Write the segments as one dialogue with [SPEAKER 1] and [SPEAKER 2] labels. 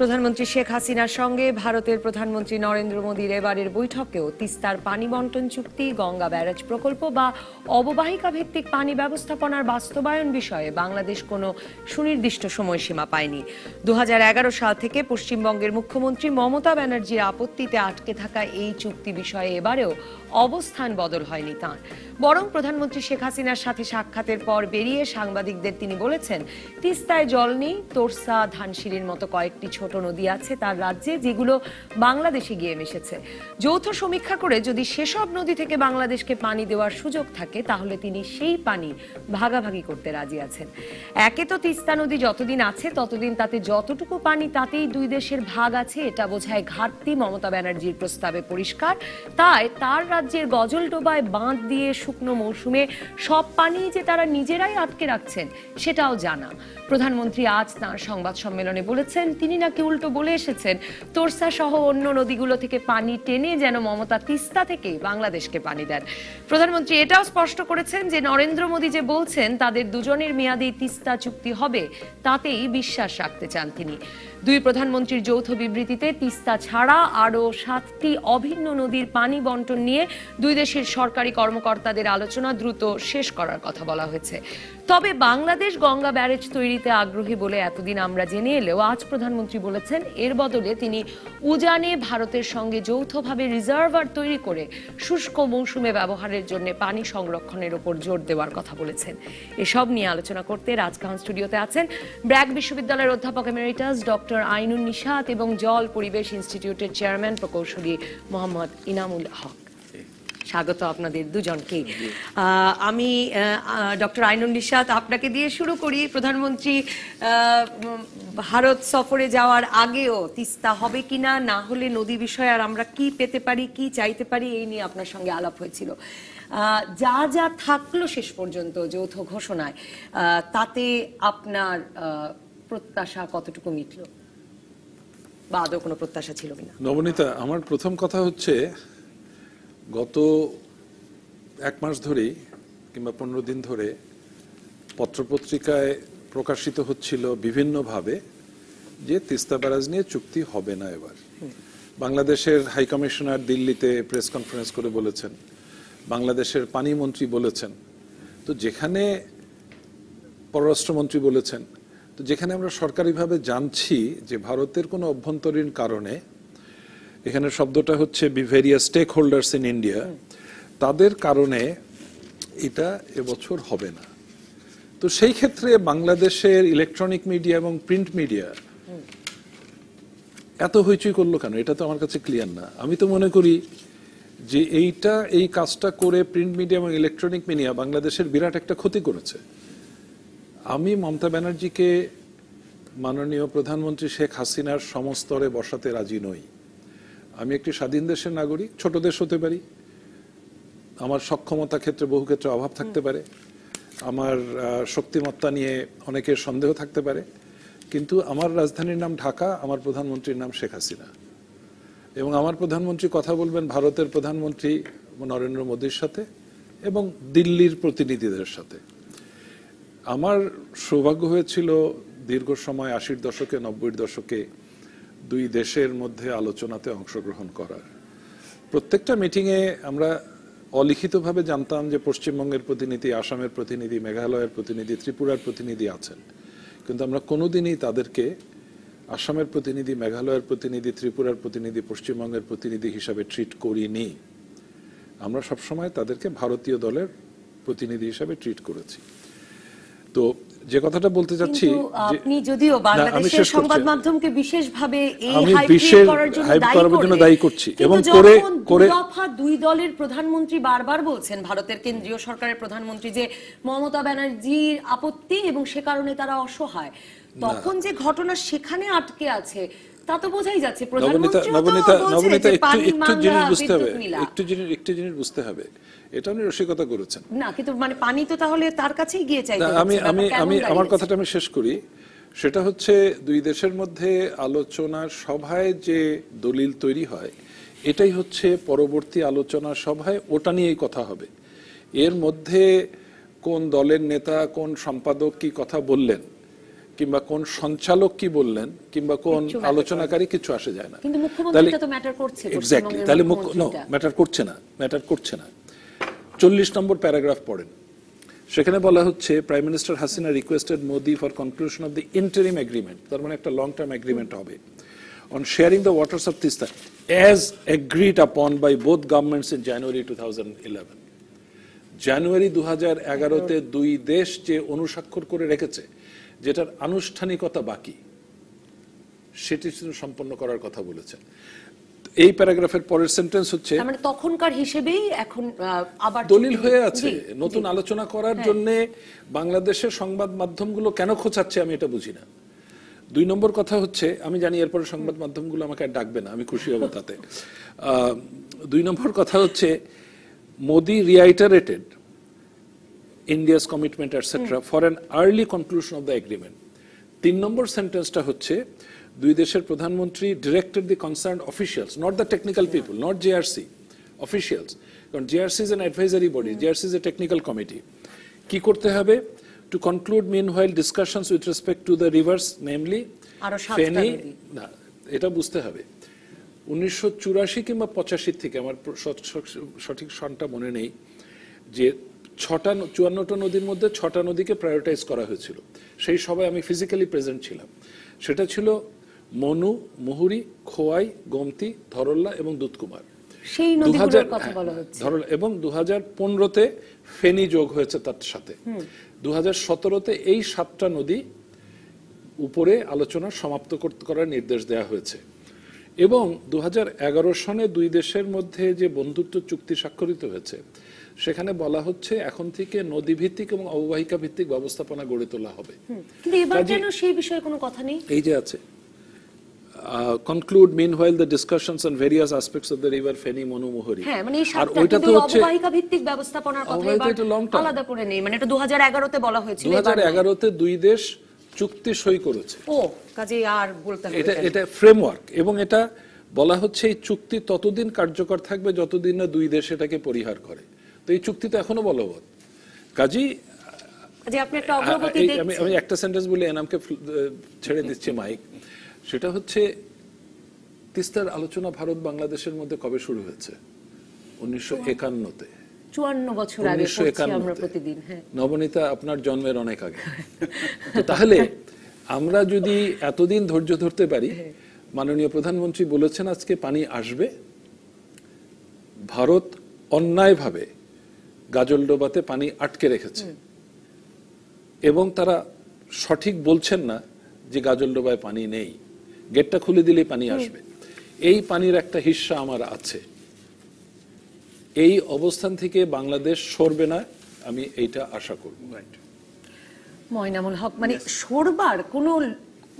[SPEAKER 1] প্রধানমন্ত্রী শেখ হাসিনার সঙ্গে ভারতের প্রধানমন্ত্রী নরেন্দ্র মোদীর এবারের বৈঠকেও তিস্তার পানি বন্টন চুক্তি, গঙ্গা ব্যারাজ প্রকল্প বা অববাহিকা ভিত্তিক পানি ব্যবস্থাপনার বাস্তবায়ন বিষয়ে বাংলাদেশ কোনো সুনির্দিষ্ট সময়সীমা পায়নি। 2011 সাল থেকে পশ্চিমবঙ্গের মুখ্যমন্ত্রী মমতা ব্যানার্জির আপত্তিতে আটকে থাকা এই চুক্তি বিষয়ে এবারেও অবস্থান বদল হয়নি তাঁর। বরং প্রধানমন্ত্রী শেখ হাসিনার সাথে সাক্ষাতের পর বেরিয়ে সাংবাদিকদের তিনি বলেছেন, তিস্তায় জল নেই, তোরসা, ধানসিঁড়ির মতো কয়েকটি ছোট নদী আছে তার রাজ্যে, যেগুলো বাংলাদেশে গিয়ে মিশেছে। যৌথ সমীক্ষা করে যদি সেসব নদী থেকে বাংলাদেশকে পানি দেওয়ার সুযোগ থাকে, তাহলে তিনি সেই পানি ভাগাভাগি করতে রাজি আছেন। একে তো তিস্তা নদী যতদিন আছে ততদিন তাতে যতটুকু পানি তাতেই দুই দেশের ভাগ আছে, এটা বোঝায় ঘাটতি মমতা ব্যানার্জির প্রস্তাবে পরিষ্কার। তাই তার রাজ্যের গজলডোবায় বাঁধ দিয়ে শুকনো মৌসুমে সব পানি যে তারা নিজেরাই আটকে রাখছেন সেটাও জানা। প্রধানমন্ত্রী আজ তাঁর সংবাদ সম্মেলনে বলেছেন, তিনি নাকি উল্টো বলে এসেছেন তোরসা সহ অন্য নদীগুলো থেকে পানি টেনে যেন মমতা তিস্তা থেকে বাংলাদেশকে পানি দেন। প্রধানমন্ত্রী এটাও স্পষ্ট করেছেন যে নরেন্দ্র মোদী যে বলছেন তাদের দুজনের মেয়াদে তিস্তা চুক্তি হবে, তাতেই বিশ্বাস রাখতে চান তিনি। দুই প্রধানমন্ত্রীর যৌথ বিবৃতিতে তিস্তা ছাড়া আরও 7টি অভিন্ন নদীর পানি বন্টন নিয়ে দুই দেশের সরকারি কর্মকর্তাদের আলোচনা দ্রুত শেষ করার কথা বলা হয়েছে। তবে বাংলাদেশ গঙ্গা ব্যারেজ তৈরিতে আগ্রহী বলে এতদিন আমরা জেনে এলেও আজ প্রধানমন্ত্রী বলেছেন এর বদলে তিনি উজানে ভারতের সঙ্গে যৌথভাবে রিজার্ভার তৈরি করে শুষ্ক মৌসুমে ব্যবহারের জন্য পানি সংরক্ষণের উপর জোর দেওয়ার কথা বলেছেন। এসব নিয়ে আলোচনা করতে রাজকাহন স্টুডিওতে আছেন ব্র্যাক বিশ্ববিদ্যালয়ের অধ্যাপক এমেরিটাস ডক্টর আইনুন নিশাত এবং জল পরিবেশ ইনস্টিটিউটের চেয়ারম্যান প্রকৌশলী মোহাম্মদ ইনামুল হক। স্বাগত আপনাদের দুজনকে। আমি ডক্টর আইনুন নিশাত আপনাকে দিয়ে শুরু করি। প্রধানমন্ত্রী ভারত সফরে যাওয়ার আগেও তিস্তা হবে কিনা, না হলে নদী বিষয়ে আর আমরা কি পেতে পারি, কি চাইতে পারি, এই নিয়ে আপনার সঙ্গে আলাপ হয়েছিল। যা যা থাকলো শেষ পর্যন্ত যৌথ ঘোষণায়, তাতে আপনার প্রত্যাশা কতটুকু মিটল বা আদৌ কোনো প্রত্যাশা ছিল কিনা?
[SPEAKER 2] নবনীতা, আমার প্রথম কথা হচ্ছে, গত 1 মাস ধরেই কিংবা 15 দিন ধরে পত্রপত্রিকায় প্রকাশিত হচ্ছিল বিভিন্নভাবে যে তিস্তা ব্যারাজ নিয়ে চুক্তি হবে না এবার। বাংলাদেশের হাই কমিশনার দিল্লিতে প্রেস কনফারেন্স করে বলেছেন, বাংলাদেশের পানি মন্ত্রী বলেছেন, তো যেখানে পররাষ্ট্রমন্ত্রী বলেছেন, তো যেখানে আমরা সরকারিভাবে জানছি যে ভারতের কোনো অভ্যন্তরীণ কারণে, এখানে শব্দটা হচ্ছে various stakeholders in India, তাদের কারণে এটা এবছর হবে না। তো সেই ক্ষেত্রে বাংলাদেশের ইলেকট্রনিক মিডিয়া এবং প্রিন্ট মিডিয়া এত হইচই করলো কেন, এটা তো আমার কাছে ক্লিয়ার না। আমি তো মনে করি যে এই কাজটা করে প্রিন্ট মিডিয়া এবং ইলেকট্রনিক মিডিয়া বাংলাদেশের বিরাট একটা ক্ষতি করেছে। আমি মমতা ব্যানার্জিকে মাননীয় প্রধানমন্ত্রী শেখ হাসিনার সমস্তরে বসাতে রাজি নই। আমি একটি স্বাধীন দেশের নাগরিক, ছোট দেশ হতে পারি, আমার সক্ষমতা ক্ষেত্রে বহু ক্ষেত্রে অভাব থাকতে পারে, আমার শক্তিমত্তা নিয়ে অনেকের সন্দেহ থাকতে পারে, কিন্তু আমার রাজধানীর নাম ঢাকা, আমার প্রধানমন্ত্রীর নাম শেখ হাসিনা, এবং আমার প্রধানমন্ত্রী কথা বলবেন ভারতের প্রধানমন্ত্রী নরেন্দ্র মোদীর সাথে এবং দিল্লির প্রতিনিধিদের সাথে। আমার সৌভাগ্য হয়েছিল দীর্ঘ সময় 80-র দশকে 90-র দশকে দুই দেশের মধ্যে আলোচনাতে অংশগ্রহণ করার। প্রত্যেকটা মিটিংয়ে আমরা অলিখিতভাবে জানতাম যে পশ্চিমবঙ্গের প্রতিনিধি, আসামের প্রতিনিধি, মেঘালয়ের প্রতিনিধি, ত্রিপুরার প্রতিনিধি আছেন, কিন্তু আমরা কোনোদিনই তাদেরকে আসামের প্রতিনিধি, মেঘালয়ের প্রতিনিধি, ত্রিপুরার প্রতিনিধি, পশ্চিমবঙ্গের প্রতিনিধি হিসাবে ট্রিট করিনি। আমরা সবসময় তাদেরকে ভারতীয় দলের প্রতিনিধি হিসাবে ট্রিট করেছি। তো যে কথাটা বলতে চাচ্ছি,
[SPEAKER 1] আপনি যদিও বাংলাদেশের সংবাদ মাধ্যমকে বিশেষভাবে এই হাইপ করার জন্য দায়ী করছি, এবং করে দফা দুই দলের প্রধানমন্ত্রী বারবার বলছেন, ভারতের কেন্দ্রীয় সরকারের প্রধানমন্ত্রী, যে মমতা ব্যানার্জির আপত্তি এবং সে কারণে তারা অসহায়, তখন যে ঘটনা সেখানে আটকে আছে তা তো বোঝাই যাচ্ছে।
[SPEAKER 2] নবনীতা, একটু জিনিস বুঝতে হবে, এটা উনি রসিকতা করেছেন
[SPEAKER 1] না, কিন্তু মানে পানি তো তাহলে তার কাছেই গিয়ে চাইতে।
[SPEAKER 2] আমি আমার কথাটা আমি শেষ করি। সেটা হচ্ছে, দুই দেশের মধ্যে আলোচনার সভায় যে দলিল তৈরি হয়, এটাই হচ্ছে পরবর্তী আলোচনার সভায় ওটা নিয়েই কথা হবে। এর মধ্যে কোন দলের নেতা, কোন সম্পাদক কি কথা বললেন, কিংবা কোন সঞ্চালক কি বললেন কিংবা কোন
[SPEAKER 1] কিচ্ছু matter
[SPEAKER 2] আলোচনাকারী কিছু আসে যায় না।
[SPEAKER 1] কিন্তু মুখ্যমন্ত্রীটা তো ম্যাটার করছে,
[SPEAKER 2] এক্স্যাক্টলি,
[SPEAKER 1] পশ্চিমবঙ্গের
[SPEAKER 2] তাহলে
[SPEAKER 1] মুখ্যমন্ত্রীটা।
[SPEAKER 2] ম্যাটার করছে না। 40 নম্বর প্যারাগ্রাফ পড়েন, সেখানে বলা হচ্ছে prime minister Hasina requested Modi for conclusion of the interim agreement, তার মানে একটা লং টার্ম এগ্রিমেন্ট হবে, on sharing the waters of Teesta as agreed upon by both governments in January 2011। জানুয়ারি 2011-তে দুই দেশ যে অনুস্বাক্ষর করে রেখেছে, যেটার আনুষ্ঠানিকতা বাকি, সেটি সম্পন্ন করার কথা বলেছেন। এই প্যারাগ্রাফের পরের সেন্টেন্স হচ্ছে
[SPEAKER 1] মানে তখনকার হিসেবেই এখন আবার
[SPEAKER 2] দলিল হয়ে আছে।
[SPEAKER 1] জি,
[SPEAKER 2] নতুন আলোচনা করার জন্য বাংলাদেশের সংবাদ মাধ্যমগুলো কেন খোঁচাচ্ছে আমি এটা বুঝি না। 2 নম্বর কথা হচ্ছে, আমি জানি এরপরে সংবাদ মাধ্যমগুলো আমাকে আর ডাকবে না, আমি খুশি হব তাতে। 2 নম্বর কথা হচ্ছে, Modi reiterated India's commitment etc. for an early conclusion of the agreement. 3 নম্বর সেন্টেন্সটা হচ্ছে, দুই দেশের প্রধানমন্ত্রী directed the concerned officials, not the technical people, not JRC, officials, কারণ JRC is an advisory body, JRC is a technical committee, কি করতে হবে, to conclude meanwhile discussions with respect to the rivers, namely
[SPEAKER 1] আরো 7টা
[SPEAKER 2] ফেনী,
[SPEAKER 1] নদী।
[SPEAKER 2] না এটা বুঝতে হবে, 1984 কিংবা 85 থেকে, আমার সঠিক সনটা মনে নেই, যে 54টা নদীর মধ্যে 6টা নদীকে প্রায়োরিটাইজ করা হয়েছিল। সেই সভায় আমি ফিজিক্যালি প্রেজেন্ট ছিলাম। সেটা ছিল মনু, মুহুরী, খোয়াই, গোমতী, ধরল্লা এবং দুধকুমার।
[SPEAKER 1] সেই নদীগুলোর কথা বলা হচ্ছে।
[SPEAKER 2] ধরল্লা এবং 2015-তে ফেনী যোগ হয়েছে তার সাথে। 2017-তে এই 7টা নদী উপরে আলোচনা সমাপ্ত করার নির্দেশ দেওয়া হয়েছে। এবং 2011 সনে দুই দেশের মধ্যে যে বন্ধুত্ব চুক্তি স্বাক্ষরিত হয়েছে, সেখানে বলা হচ্ছে এখন থেকে নদী ভিত্তিক এবং অববাহিকা ভিত্তিক ব্যবস্থাপনা গড়ে তোলা হবে।
[SPEAKER 1] কিন্তু এবার কেন সেই বিষয়ে কোনো কথা নেই?
[SPEAKER 2] এই যে আছে, conclude meanwhile the discussions on various aspects of the river Feni, Monu, Mohori.
[SPEAKER 1] হ্যাঁ, মানে এই
[SPEAKER 2] আর
[SPEAKER 1] 7টা
[SPEAKER 2] ওইটা তো
[SPEAKER 1] কিন্তু
[SPEAKER 2] হচ্ছে
[SPEAKER 1] অববাহিকা ভিত্তিক ব্যবস্থাপনার কথা
[SPEAKER 2] অববাহিকা, এটা long
[SPEAKER 1] এবার
[SPEAKER 2] term।
[SPEAKER 1] আলাদা করে নেই, মানে এটা 2011-তে বলা হয়েছিল, এবার
[SPEAKER 2] 2011-তে দুই দেশ চুক্তি সই করেছে।
[SPEAKER 1] ও কাজে আর বলতে হবে
[SPEAKER 2] এটা ফ্রেমওয়ার্ক, এবং এটা বলা হচ্ছে এই চুক্তি ততদিন কার্যকর থাকবে যতদিন না দুই দেশ এটাকে পরিহার করে। তো এই চুক্তি তো এখনো বলবৎ। কাজী
[SPEAKER 1] যে আপনি একটা অগ্রগতি দেখছেন।
[SPEAKER 2] আমি একটা সেন্টেন্স বলে এনামকে ছেড়ে দিচ্ছি মাইক। সেটা হচ্ছে, তিস্তার আলোচনা ভারত বাংলাদেশের মধ্যে কবে শুরু হয়েছে? 1951-তে।
[SPEAKER 1] 54 বছর আগে পড়ছি আমরা প্রতিদিন। হ্যাঁ,
[SPEAKER 2] নবনীতা আপনার জন্মের অনেক আগে। তো তাহলে আমরা যদি এতদিন ধৈর্য ধরতে পারি, মাননীয় প্রধানমন্ত্রী বলেছেন আজকে পানি আসবে, ভারত অন্যায়ভাবে গাজলডোবাতে পানি আটকে রেখেছে এবং তারা সঠিক বলছেন না যে গাজলডোবায় পানি নেই, গেটটা খুলে দিলেই পানি আসবে। এই পানির একটা হিস্সা আমার আছে। এই অবস্থান থেকে বাংলাদেশ সরবে না, আমি এইটা আশা করব।
[SPEAKER 1] ময়নামুল হক, মানে সরবার কোনো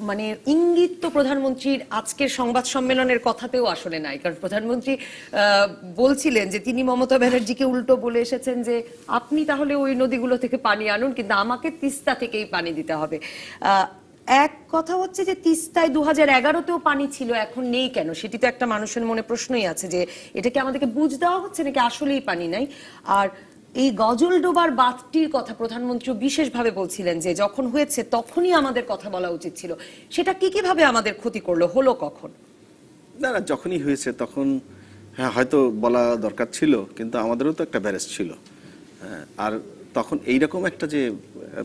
[SPEAKER 1] মানে ইঙ্গিত তো প্রধানমন্ত্রীর আজকের সংবাদ সম্মেলনের কথাতেও আসলে নাই, কারণ প্রধানমন্ত্রী বলছিলেন যে তিনি মমতা ব্যানার্জিকে উল্টো বলে এসেছেন যে আপনি তাহলে ওই নদীগুলো থেকে পানি আনুন, কিন্তু আমাকে তিস্তা থেকেই পানি দিতে হবে। এক কথা হচ্ছে যে তিস্তায় 2011-তেও পানি ছিল, এখন নেই কেন? সেটি তো একটা মানুষের মনে প্রশ্নই আছে যে এটা কি আমাদেরকে বুঝ দেওয়া হচ্ছে নাকি আসলেই পানি নাই। আর এই গজলডোবার বাঁধটির কথা প্রধানমন্ত্রী বিশেষভাবে বলছিলেন যে যখন হয়েছে তখনই আমাদের কথা বলা উচিত ছিল। সেটা কিভাবে আমাদের ক্ষতি করলো, হলো কখন?
[SPEAKER 3] না, যখনই হয়েছে তখন হ্যাঁ হয়তো বলা দরকার ছিল, কিন্তু আমাদেরও তো একটা ব্যারেজ ছিল। আর তখন এইরকম একটা যে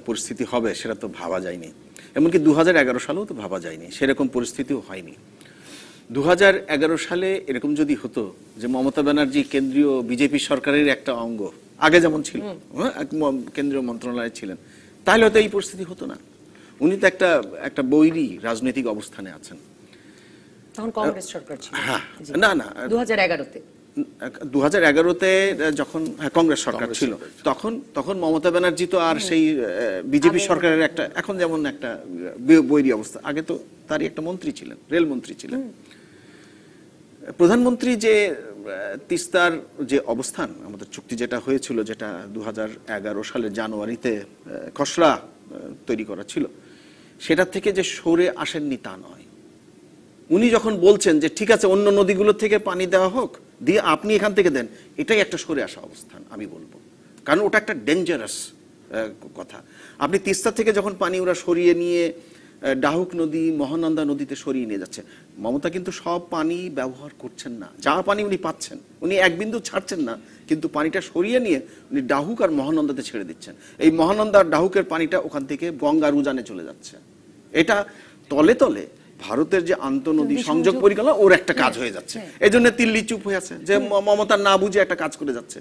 [SPEAKER 3] পরিস্থিতি হবে সেটা তো ভাবা যায়নি, এমনকি 2011 সালেও তো ভাবা যায়নি, সেরকম পরিস্থিতিও হয়নি। 2011 সালে এরকম যদি হতো যে মমতা ব্যানার্জি কেন্দ্রীয় বিজেপি সরকারের একটা অঙ্গ, আগে যেমন ছিল, কেন্দ্রীয় মন্ত্রণালয়ে ছিলেন, তাহলে হয়তো এই পরিস্থিতি হতো না। উনি তো একটা বৈরী রাজনৈতিক অবস্থানে আছেন।
[SPEAKER 1] তখন কংগ্রেস সরকার ছিল।
[SPEAKER 3] হ্যাঁ, না
[SPEAKER 1] 2011-তে
[SPEAKER 3] 2011-তে যখন কংগ্রেস সরকার ছিল, তখন মমতা ব্যানার্জি তো আর সেই বিজেপি সরকারের একটা, এখন যেমন একটা বৈরী অবস্থা, আগে তো তারই একটা মন্ত্রী ছিলেন, রেলমন্ত্রী ছিলেন। প্রধানমন্ত্রী যে তিস্তার যে অবস্থান, আমাদের চুক্তি যেটা হয়েছিল, যেটা 2011 সালের জানুয়ারিতে খসড়া তৈরি করা ছিল, সেটা থেকে যে সরে আসেননি তা নয়। উনি যখন বলছেন যে ঠিক আছে অন্য নদীগুলো থেকে পানি দেওয়া হোক, দিয়ে আপনি এখান থেকে দেন, এটাই একটা সরে আসা অবস্থান আমি বলবো, কারণ ওটা একটা ডেঞ্জারাস কথা। আপনি তিস্তা থেকে যখন পানি ওরা সরিয়ে নিয়ে ডাহুক নদী মহানন্দা নদীতে সরিয়ে নিয়ে যাচ্ছে। মমতা কিন্তু সব পানি ব্যবহার করছেন না, যা পানি উনি পাচ্ছেন উনি এক বিন্দু ছাড়ছেন না, কিন্তু পানিটা সরিয়ে নিয়ে উনি ডাহুক আর মহানন্দাতে ছেড়ে দিচ্ছেন। এই মহানন্দা আর ডাহুকের পানিটা ওখান থেকে গঙ্গার উজানে চলে যাচ্ছে। এটা তলে তলে ভারতের যে আন্তঃনদী সংযোগ পরিকল্পনা ওর একটা কাজ হয়ে যাচ্ছে। এই জন্য দিল্লি চুপ হয়ে আছে যে মমতা না বুঝে একটা কাজ করে যাচ্ছে।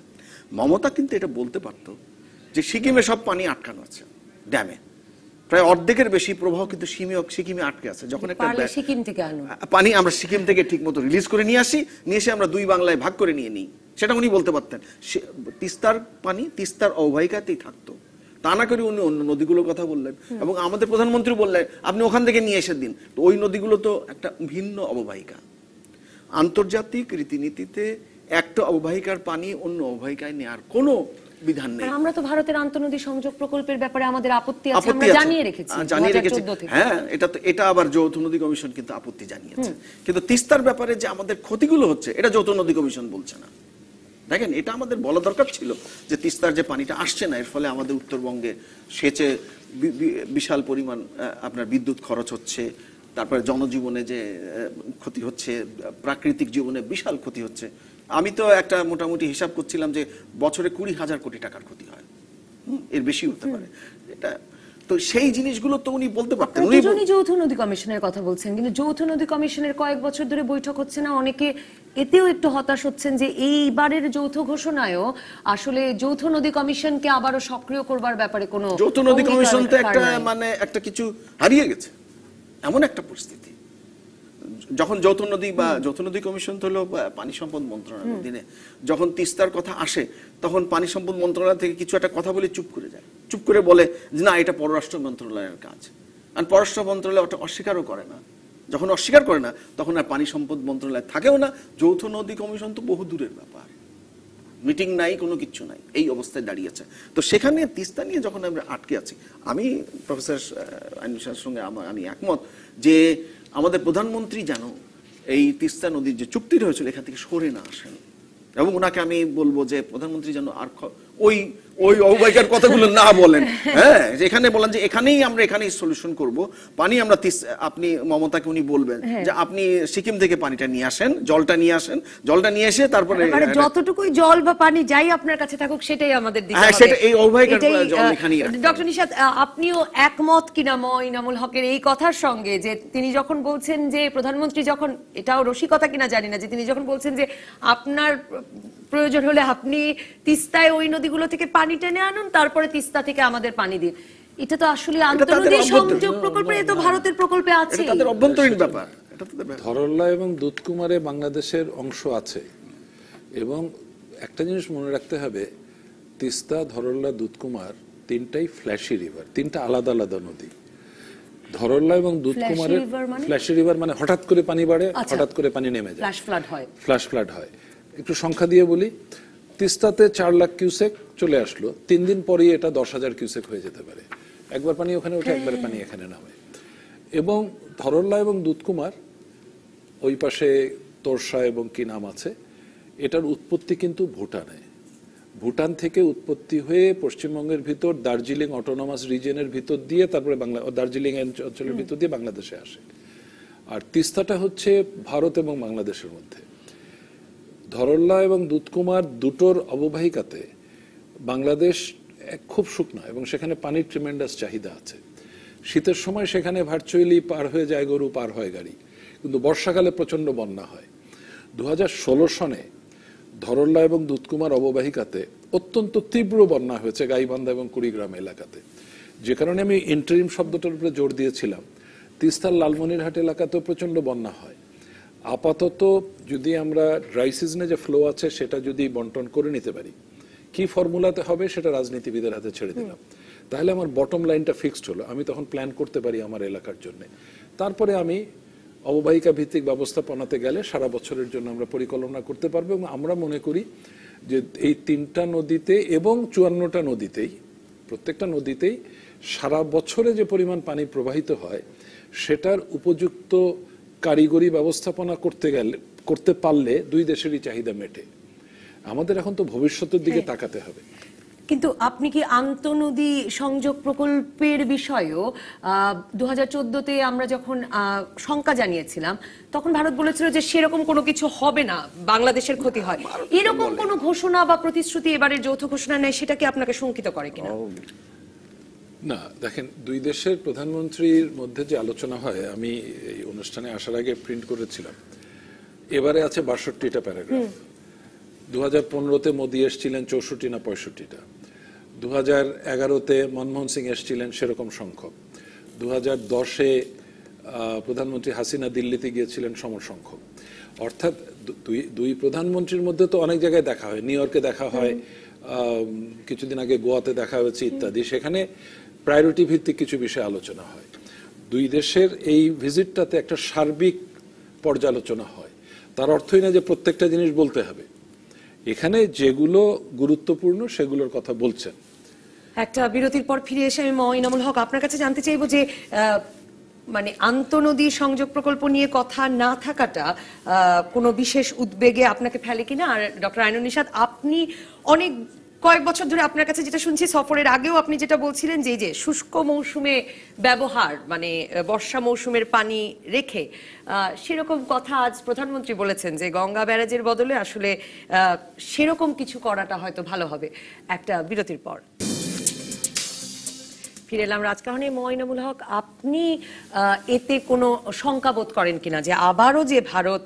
[SPEAKER 3] মমতা কিন্তু এটা বলতে পারতো যে সিকিমে সব পানি আটকানো আছে ড্যামে, প্রায় অর্ধেকের বেশি প্রবাহ কিন্তু সিকিমে আটকে আছে। যখন একটা
[SPEAKER 1] সিকিম থেকে আনো
[SPEAKER 3] পানি আমরা সিকিম থেকে ঠিক মতো রিলিজ করে নিয়ে আসি, নিয়ে এসে আমরা দুই বাংলায় ভাগ করে নিয়ে নিই, সেটা উনি বলতে পারতেন। তিস্তার পানি তিস্তার অববাহিকাতেই থাকতো, তা না করে উনি অন্য নদীগুলোর কথা বললেন। এবং আমাদের প্রধানমন্ত্রী বললেন আপনি ওখান থেকে নিয়ে এসে দিন। তো ওই নদীগুলো তো একটা ভিন্ন অববাহিকা। আন্তর্জাতিক রীতিনীতিতে একটা অববাহিকার পানি অন্য অববাহিকায় নেওয়ার কোনো বিধান নেই।
[SPEAKER 1] আমরা তো ভারতের আন্তঃনদী সংযোগ প্রকল্পের ব্যাপারে আমাদের আপত্তি আছে, আমরা জানিয়ে রেখেছি।
[SPEAKER 3] হ্যাঁ, এটা আবার যৌথ নদী কমিশন কিন্তু আপত্তি জানিয়েছে। কিন্তু তিস্তার ব্যাপারে যে আমাদের ক্ষতিগুলো হচ্ছে এটা যৌথ নদী কমিশন বলছে না। দেখেন, এটা আমাদের বলা দরকার ছিল যে তিস্তার যে পানিটা আসছে না, এর ফলে আমাদের উত্তরবঙ্গে সেচে বিশাল পরিমাণ আপনার বিদ্যুৎ খরচ হচ্ছে, তারপরে জনজীবনে যে ক্ষতি হচ্ছে, প্রাকৃতিক জীবনে বিশাল ক্ষতি হচ্ছে। আমি তো একটা মোটামুটি হিসাব করছিলাম যে বছরে 20,000 কোটি টাকার ক্ষতি হয়, এর বেশি হতে পারে। এটা তো সেই জিনিসগুলো তো উনি বলতে পারতেন।
[SPEAKER 1] উনি যৌথ নদী কমিশনের কথা বলছেন, কিন্তু যৌথ নদী কমিশনের কয়েক বছর ধরে বৈঠক হচ্ছে না। অনেকে এতেও একটু হতাশ হচ্ছেন যে এইবারের যৌথ ঘোষণায়ও আসলে যৌথ নদী কমিশনকে আবারও সক্রিয় করবার ব্যাপারে কোনো
[SPEAKER 3] যৌথ নদী কমিশন তো একটা কিছু হারিয়ে গেছে, এমন একটা পরিস্থিতি। যখন যৌথ নদী কমিশন তো হলো পানি সম্পদ মন্ত্রণালয়ের অধীনে, যখন তিস্তার কথা আসে তখন পানি সম্পদ মন্ত্রণালয় থেকে কিছু একটা কথা বলে চুপ করে যায়, চুপ করে বলে যে না এটা পররাষ্ট্র মন্ত্রণালয়ের কাজ। আর পররাষ্ট্র মন্ত্রণালয় ওটা অস্বীকারও করে না। যখন অস্বীকার করে না তখন আর পানি সম্পদ মন্ত্রণালয় থাকেও না। যৌথ নদী কমিশন তো বহু দূরের ব্যাপার, মিটিং নাই, কোনো কিছু নাই, এই অবস্থায় দাঁড়িয়েছে। তো সেখানে তিস্তা নিয়ে যখন আমরা আটকে আছি, আমি প্রফেসর আইনুল ইসলামের সঙ্গে আমি একমত যে আমাদের প্রধানমন্ত্রী যেন এই তিস্তা নদীর যে চুক্তি হয়েছিল এখান থেকে সরে না আসেন। এবং ওনাকে আমি বলবো যে প্রধানমন্ত্রী যেন আর ওই অববাহিকার কথাগুলো না বলেন। হ্যাঁ, এখানে বলেন যে এখানেই সলিউশন করব পানি আমরা। আপনি মমতাকে উনি বলবেন যে আপনি সিকিম থেকে পানিটা নিয়ে আসেন, জলটা নিয়ে এসে তারপরে
[SPEAKER 1] যতটুকুই জল বা পানি যাই আপনার কাছে থাকুক সেটাই আমাদের দিতে হবে।
[SPEAKER 3] হ্যাঁ, সেটা এই অববাহিকার জল এখানেই রাখতে হবে।
[SPEAKER 1] ডক্টর নিশাত, আপনিও একমত কিনা ইনামুল হকের এই কথার সঙ্গে যে তিনি যখন বলছেন যে প্রধানমন্ত্রী যখন, এটাও রসিকতা কিনা জানি না, যে তিনি যখন বলছেন যে আপনার প্রয়োজন হলে আপনি তিস্তায় ওই নদীগুলো থেকে পানি টেনে আনুন, তারপরে তিস্তা থেকে আমাদের পানি দিন, এটা তো আসলে আন্তঃনদী সংযোগ প্রকল্পে, এটা তো ভারতের প্রকল্পে আছে,
[SPEAKER 3] এটা তাদের অভ্যন্তরীণ ব্যাপার।
[SPEAKER 2] ধরল্লা এবং দুধকুমারে বাংলাদেশের অংশ আছে। এবং একটা জিনিস মনে রাখতে হবে, তিস্তা, ধরল্লা, দুধকুমার তিনটাই ফ্ল্যাশি রিভার, তিনটা আলাদা আলাদা নদী। ধরল্লা এবং দুধকুমারের ফ্ল্যাশি রিভার মানে হঠাৎ করে পানি বাড়ে, হঠাৎ করে পানি নেমে যায়, ফ্ল্যাশ ফ্লাড হয়। একটু সংখ্যা দিয়ে বলি, তিস্তাতে 4 লাখ কিউসেক চলে আসলো, 3 দিন পরেই এটা 10,000 কিউসেক হয়ে যেতে পারে। একবার পানি ওখানে ওঠে, একবার পানি এখানে নামে। এবং ধরল্লা এবং দুধকুমার ওই পাশে তোরসা এবং কি নাম আছে, এটার উৎপত্তি কিন্তু ভুটানে। ভুটান থেকে উৎপত্তি হয়ে পশ্চিমবঙ্গের ভিতর দার্জিলিং অটোনমাস রিজনের ভিতর দিয়ে তারপরে দার্জিলিং অঞ্চলের ভিতর দিয়ে বাংলাদেশে আসে। আর তিস্তাটা হচ্ছে ভারত এবং বাংলাদেশের মধ্যে। ধরল্লা এবং দুধকুমার দুটোর অববাহিকাতে বাংলাদেশ খুব শুকনো এবং সেখানে পানির ট্রিমেন্ডাস চাহিদা আছে। শীতের সময় সেখানে ভার্চুয়ালি পার হয়ে যায় গরু, পার হয় গাড়ি, কিন্তু বর্ষাকালে প্রচন্ড বন্যা হয়। 2016 সনে ধরল্লা এবং দুধকুমার অববাহিকাতে অত্যন্ত তীব্র বন্যা হয়েছে গাইবান্ধা এবং কুড়িগ্রাম এলাকাতে, যে কারণে আমি ইন্টারিম শব্দটার উপরে জোর দিয়েছিলাম। তিস্তার লালমনিরহাট এলাকাতেও প্রচন্ড বন্যা হয়। আপাতত যদি আমরা ড্রাই সিজনে যে ফ্লো আছে সেটা যদি বন্টন করে নিতে পারি, কি ফর্মুলাতে হবে সেটা রাজনীতিবিদের হাতে ছেড়ে দিলাম, তাহলে আমার বটম লাইনটা ফিক্সড হলো। আমি তখন প্ল্যান করতে পারি আমার এলাকার জন্য। তারপরে আমি অববাহিকা ভিত্তিক ব্যবস্থাপনাতে গেলে সারা বছরের জন্য আমরা পরিকল্পনা করতে পারবো। এবং আমরা মনে করি যে এই 3টা নদীতে এবং 54টা নদীতেই, প্রত্যেকটা নদীতেই সারা বছরে যে পরিমাণ পানি প্রবাহিত হয় সেটার উপযুক্ত কারিগরি ব্যবস্থাপনা করতে পারলে দুই দেশেরই চাহিদা মেটে। আমাদের এখন তো ভবিষ্যতের দিকে তাকাতে হবে।
[SPEAKER 1] কিন্তু আপনি কি আন্তঃনদী সংযোগ প্রকল্পের বিষয়েও 2014-তে আমরা যখন শঙ্কা জানিয়েছিলাম তখন ভারত বলেছিল যে সেরকম কোনো কিছু হবে না, বাংলাদেশের ক্ষতি হয়, এরকম কোনো ঘোষণা বা প্রতিশ্রুতি এবারের যৌথ ঘোষণা নেই, সেটা কি আপনাকে শঙ্কিত করে কিনা?
[SPEAKER 2] না, দেখেন, দুই দেশের প্রধানমন্ত্রীর মধ্যে যে আলোচনা হয়, আমি এই অনুষ্ঠানে আসার আগে প্রিন্ট করেছিলাম, এবারে আছে 62টা প্যারাগ্রাফ। 2015-তে মোদী এসেছিলেন 64 না 65টা, 2011-তে মনমোহন সিং এসেছিলেন সেরকম সংখ্যক, 2010-এ প্রধানমন্ত্রী হাসিনা দিল্লিতে গিয়েছিলেন সমসংখ্যক। অর্থাৎ দুই প্রধানমন্ত্রীর মধ্যে তো অনেক জায়গায় দেখা হয়, নিউ ইয়র্কে দেখা হয়, কিছুদিন আগে গোয়াতে দেখা হয়েছে ইত্যাদি, সেখানে প্রায়োরিটি ভিত্তিক কিছু বিষয়ে আলোচনা হয়। দুই দেশের এই ভিজিটটাতে একটা সার্বিক পর্যালোচনা হয়। তার অর্থই না যে প্রত্যেকটা জিনিস বলতে হবে, এখানে যেগুলো গুরুত্বপূর্ণ সেগুলোর কথা বলছেন।
[SPEAKER 1] একটা বিরতির পর ফিরে এসে আমি মঈনামুল হক আপনার কাছে জানতে চাইবো যে মানে আন্তঃনদী সংযোগ প্রকল্প নিয়ে কথা না থাকাটা কোনো বিশেষ উদ্বেগে আপনাকে ফেলে কিনা? আর ডক্টর আইনুন নিশাত, আপনি অনেক কয়েক বছর ধরে আপনার কাছে যেটা শুনছি, সফরের আগেও আপনি যেটা বলছিলেন যে যে শুষ্ক মৌসুমে ব্যবহার, মানে বর্ষা মৌসুমের পানি রেখে, সেরকম কথা আজ প্রধানমন্ত্রী বলেছেন যে গঙ্গা ব্যারাজের বদলে আসলে সেরকম কিছু করাটা হয়তো ভালো হবে। একটা বিরতির পর ফিরে এলাম রাজকাহনে। মঈনামুল হক, আপনি এতে কোনো শঙ্কা বোধ করেন কিনা যে আবারও যে ভারত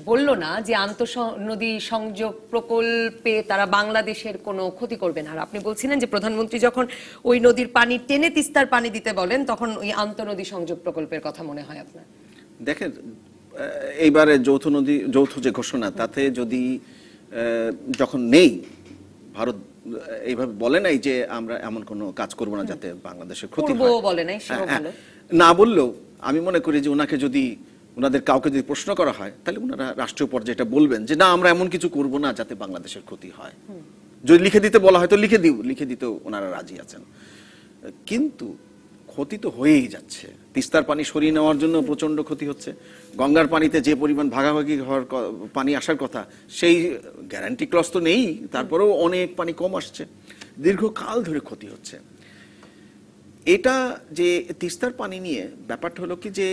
[SPEAKER 1] বলল না যে আন্তঃনদী সংযোগ প্রকল্পে তারা বাংলাদেশের কোনো ক্ষতি করবে না, আর আপনি বলছিলেন যে প্রধানমন্ত্রী যখন ওই নদীর পানি টেনে তিস্তার পানি দিতে বলেন তখন ওই আন্তঃনদী সংযোগ প্রকল্পের কথা মনে হয় আপনার?
[SPEAKER 3] দেখেন, এইবারে যৌথ যে ঘোষণা, তাতে যদি যখন নেই, ভারত এইভাবে বলে নাই যে আমরা এমন কোনো কাজ করব না যাতে বাংলাদেশের ক্ষতি হয়,
[SPEAKER 1] বলে নাই, সেও ভালো
[SPEAKER 3] না বললেও আমি মনে করি যে ওনাকে যদি, ওনাদের কাউকে যদি প্রশ্ন করা হয় তাহলে ওনারা রাষ্ট্রীয় পর্যায়ে এটা বলবেন যে না, আমরা এমন কিছু করব না যাতে বাংলাদেশের ক্ষতি হয়। যদি লিখে দিতে বলা হয় তো লিখে দিতেও ওনারা রাজি আছেন। কিন্তু ক্ষতি তো হয়েই যাচ্ছে। তিস্তার পানি সরিয়ে নেওয়ার জন্য প্রচন্ড ক্ষতি হচ্ছে। গঙ্গার পানিতে যে পরিমাণ ভাগাভাগি হওয়ার পানি আসার কথা, সেই গ্যারান্টি ক্লজ তো নেই, তারপরেও অনেক পানি কম আসছে, দীর্ঘকাল ধরে ক্ষতি হচ্ছে। এটা যে তিস্তার পানি নিয়ে ব্যাপারটা হলো কি যে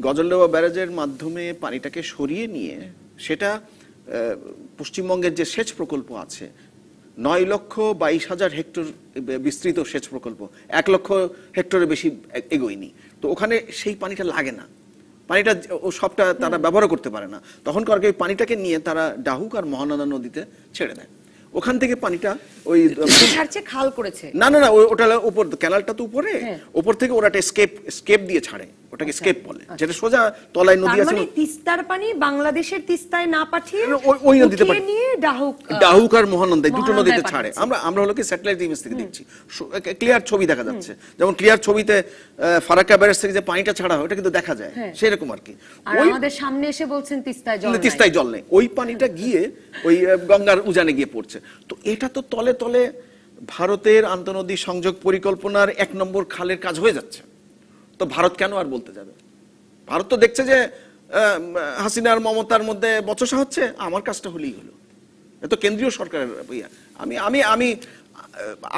[SPEAKER 3] গজলডোবা ব্যারাজের মাধ্যমে পানিটাকে সরিয়ে নিয়ে সেটা পশ্চিমবঙ্গের যে সেচ প্রকল্প আছে, 9,22,000 হেক্টর বিস্তৃত সেচ প্রকল্প, 1 লক্ষ হেক্টরের বেশি এগোয়নি, তো ওখানে সেই পানিটা লাগে না, পানিটা ও সবটা তারা ব্যবহার করতে পারে না। তখন ওই পানিটাকে নিয়ে তারা ডাহুক আর মহানন্দা নদীতে ছেড়ে দেয়। ওখান থেকে পানিটা ওই
[SPEAKER 1] খাল করেছে,
[SPEAKER 3] না, ওটা উপর, ক্যানালটা তো উপরে, উপর থেকে ওরা স্কেপ দিয়ে ছাড়ে, ওটাকে স্কেপ বলে, যেটা সোজা তলায় নদী আছে।
[SPEAKER 1] মানে তিস্তার পানি বাংলাদেশের তিস্তায় না পাঠিয়ে
[SPEAKER 3] ওই নদীতে
[SPEAKER 1] নিয়ে
[SPEAKER 3] ডাহুক আর মহানন্দা দুটো নদীতে ছাড়ে। আমরা হলো কি স্যাটেলাইট ইমেজ থেকে দেখছি, ক্লিয়ার ছবি দেখা যাচ্ছে, যেমন ক্লিয়ার ছবিতে ফারাক্কা ব্যারেজ থেকে যে পানিটা ছাড়া হয় ওটা কিন্তু দেখা যায়, সেরকম আর কি।
[SPEAKER 1] আমাদের সামনে এসে বলছেন
[SPEAKER 3] তিস্তায় জল নেই, ওই পানিটা গিয়ে ওই গঙ্গার উজানে গিয়ে পড়ছে। তো এটা তো তলে তলে ভারতের আন্তঃনদী সংযোগ পরিকল্পনার 1 নম্বর খালের কাজ হয়ে যাচ্ছে। তো ভারত কেন আর বলতে যাবে? ভারত তো দেখছে যে হাসিনা আর মমতার মধ্যে বচসা হচ্ছে, আমার কাজটা হলেই হলো। এ তো কেন্দ্রীয় সরকারের ইয়া। আমি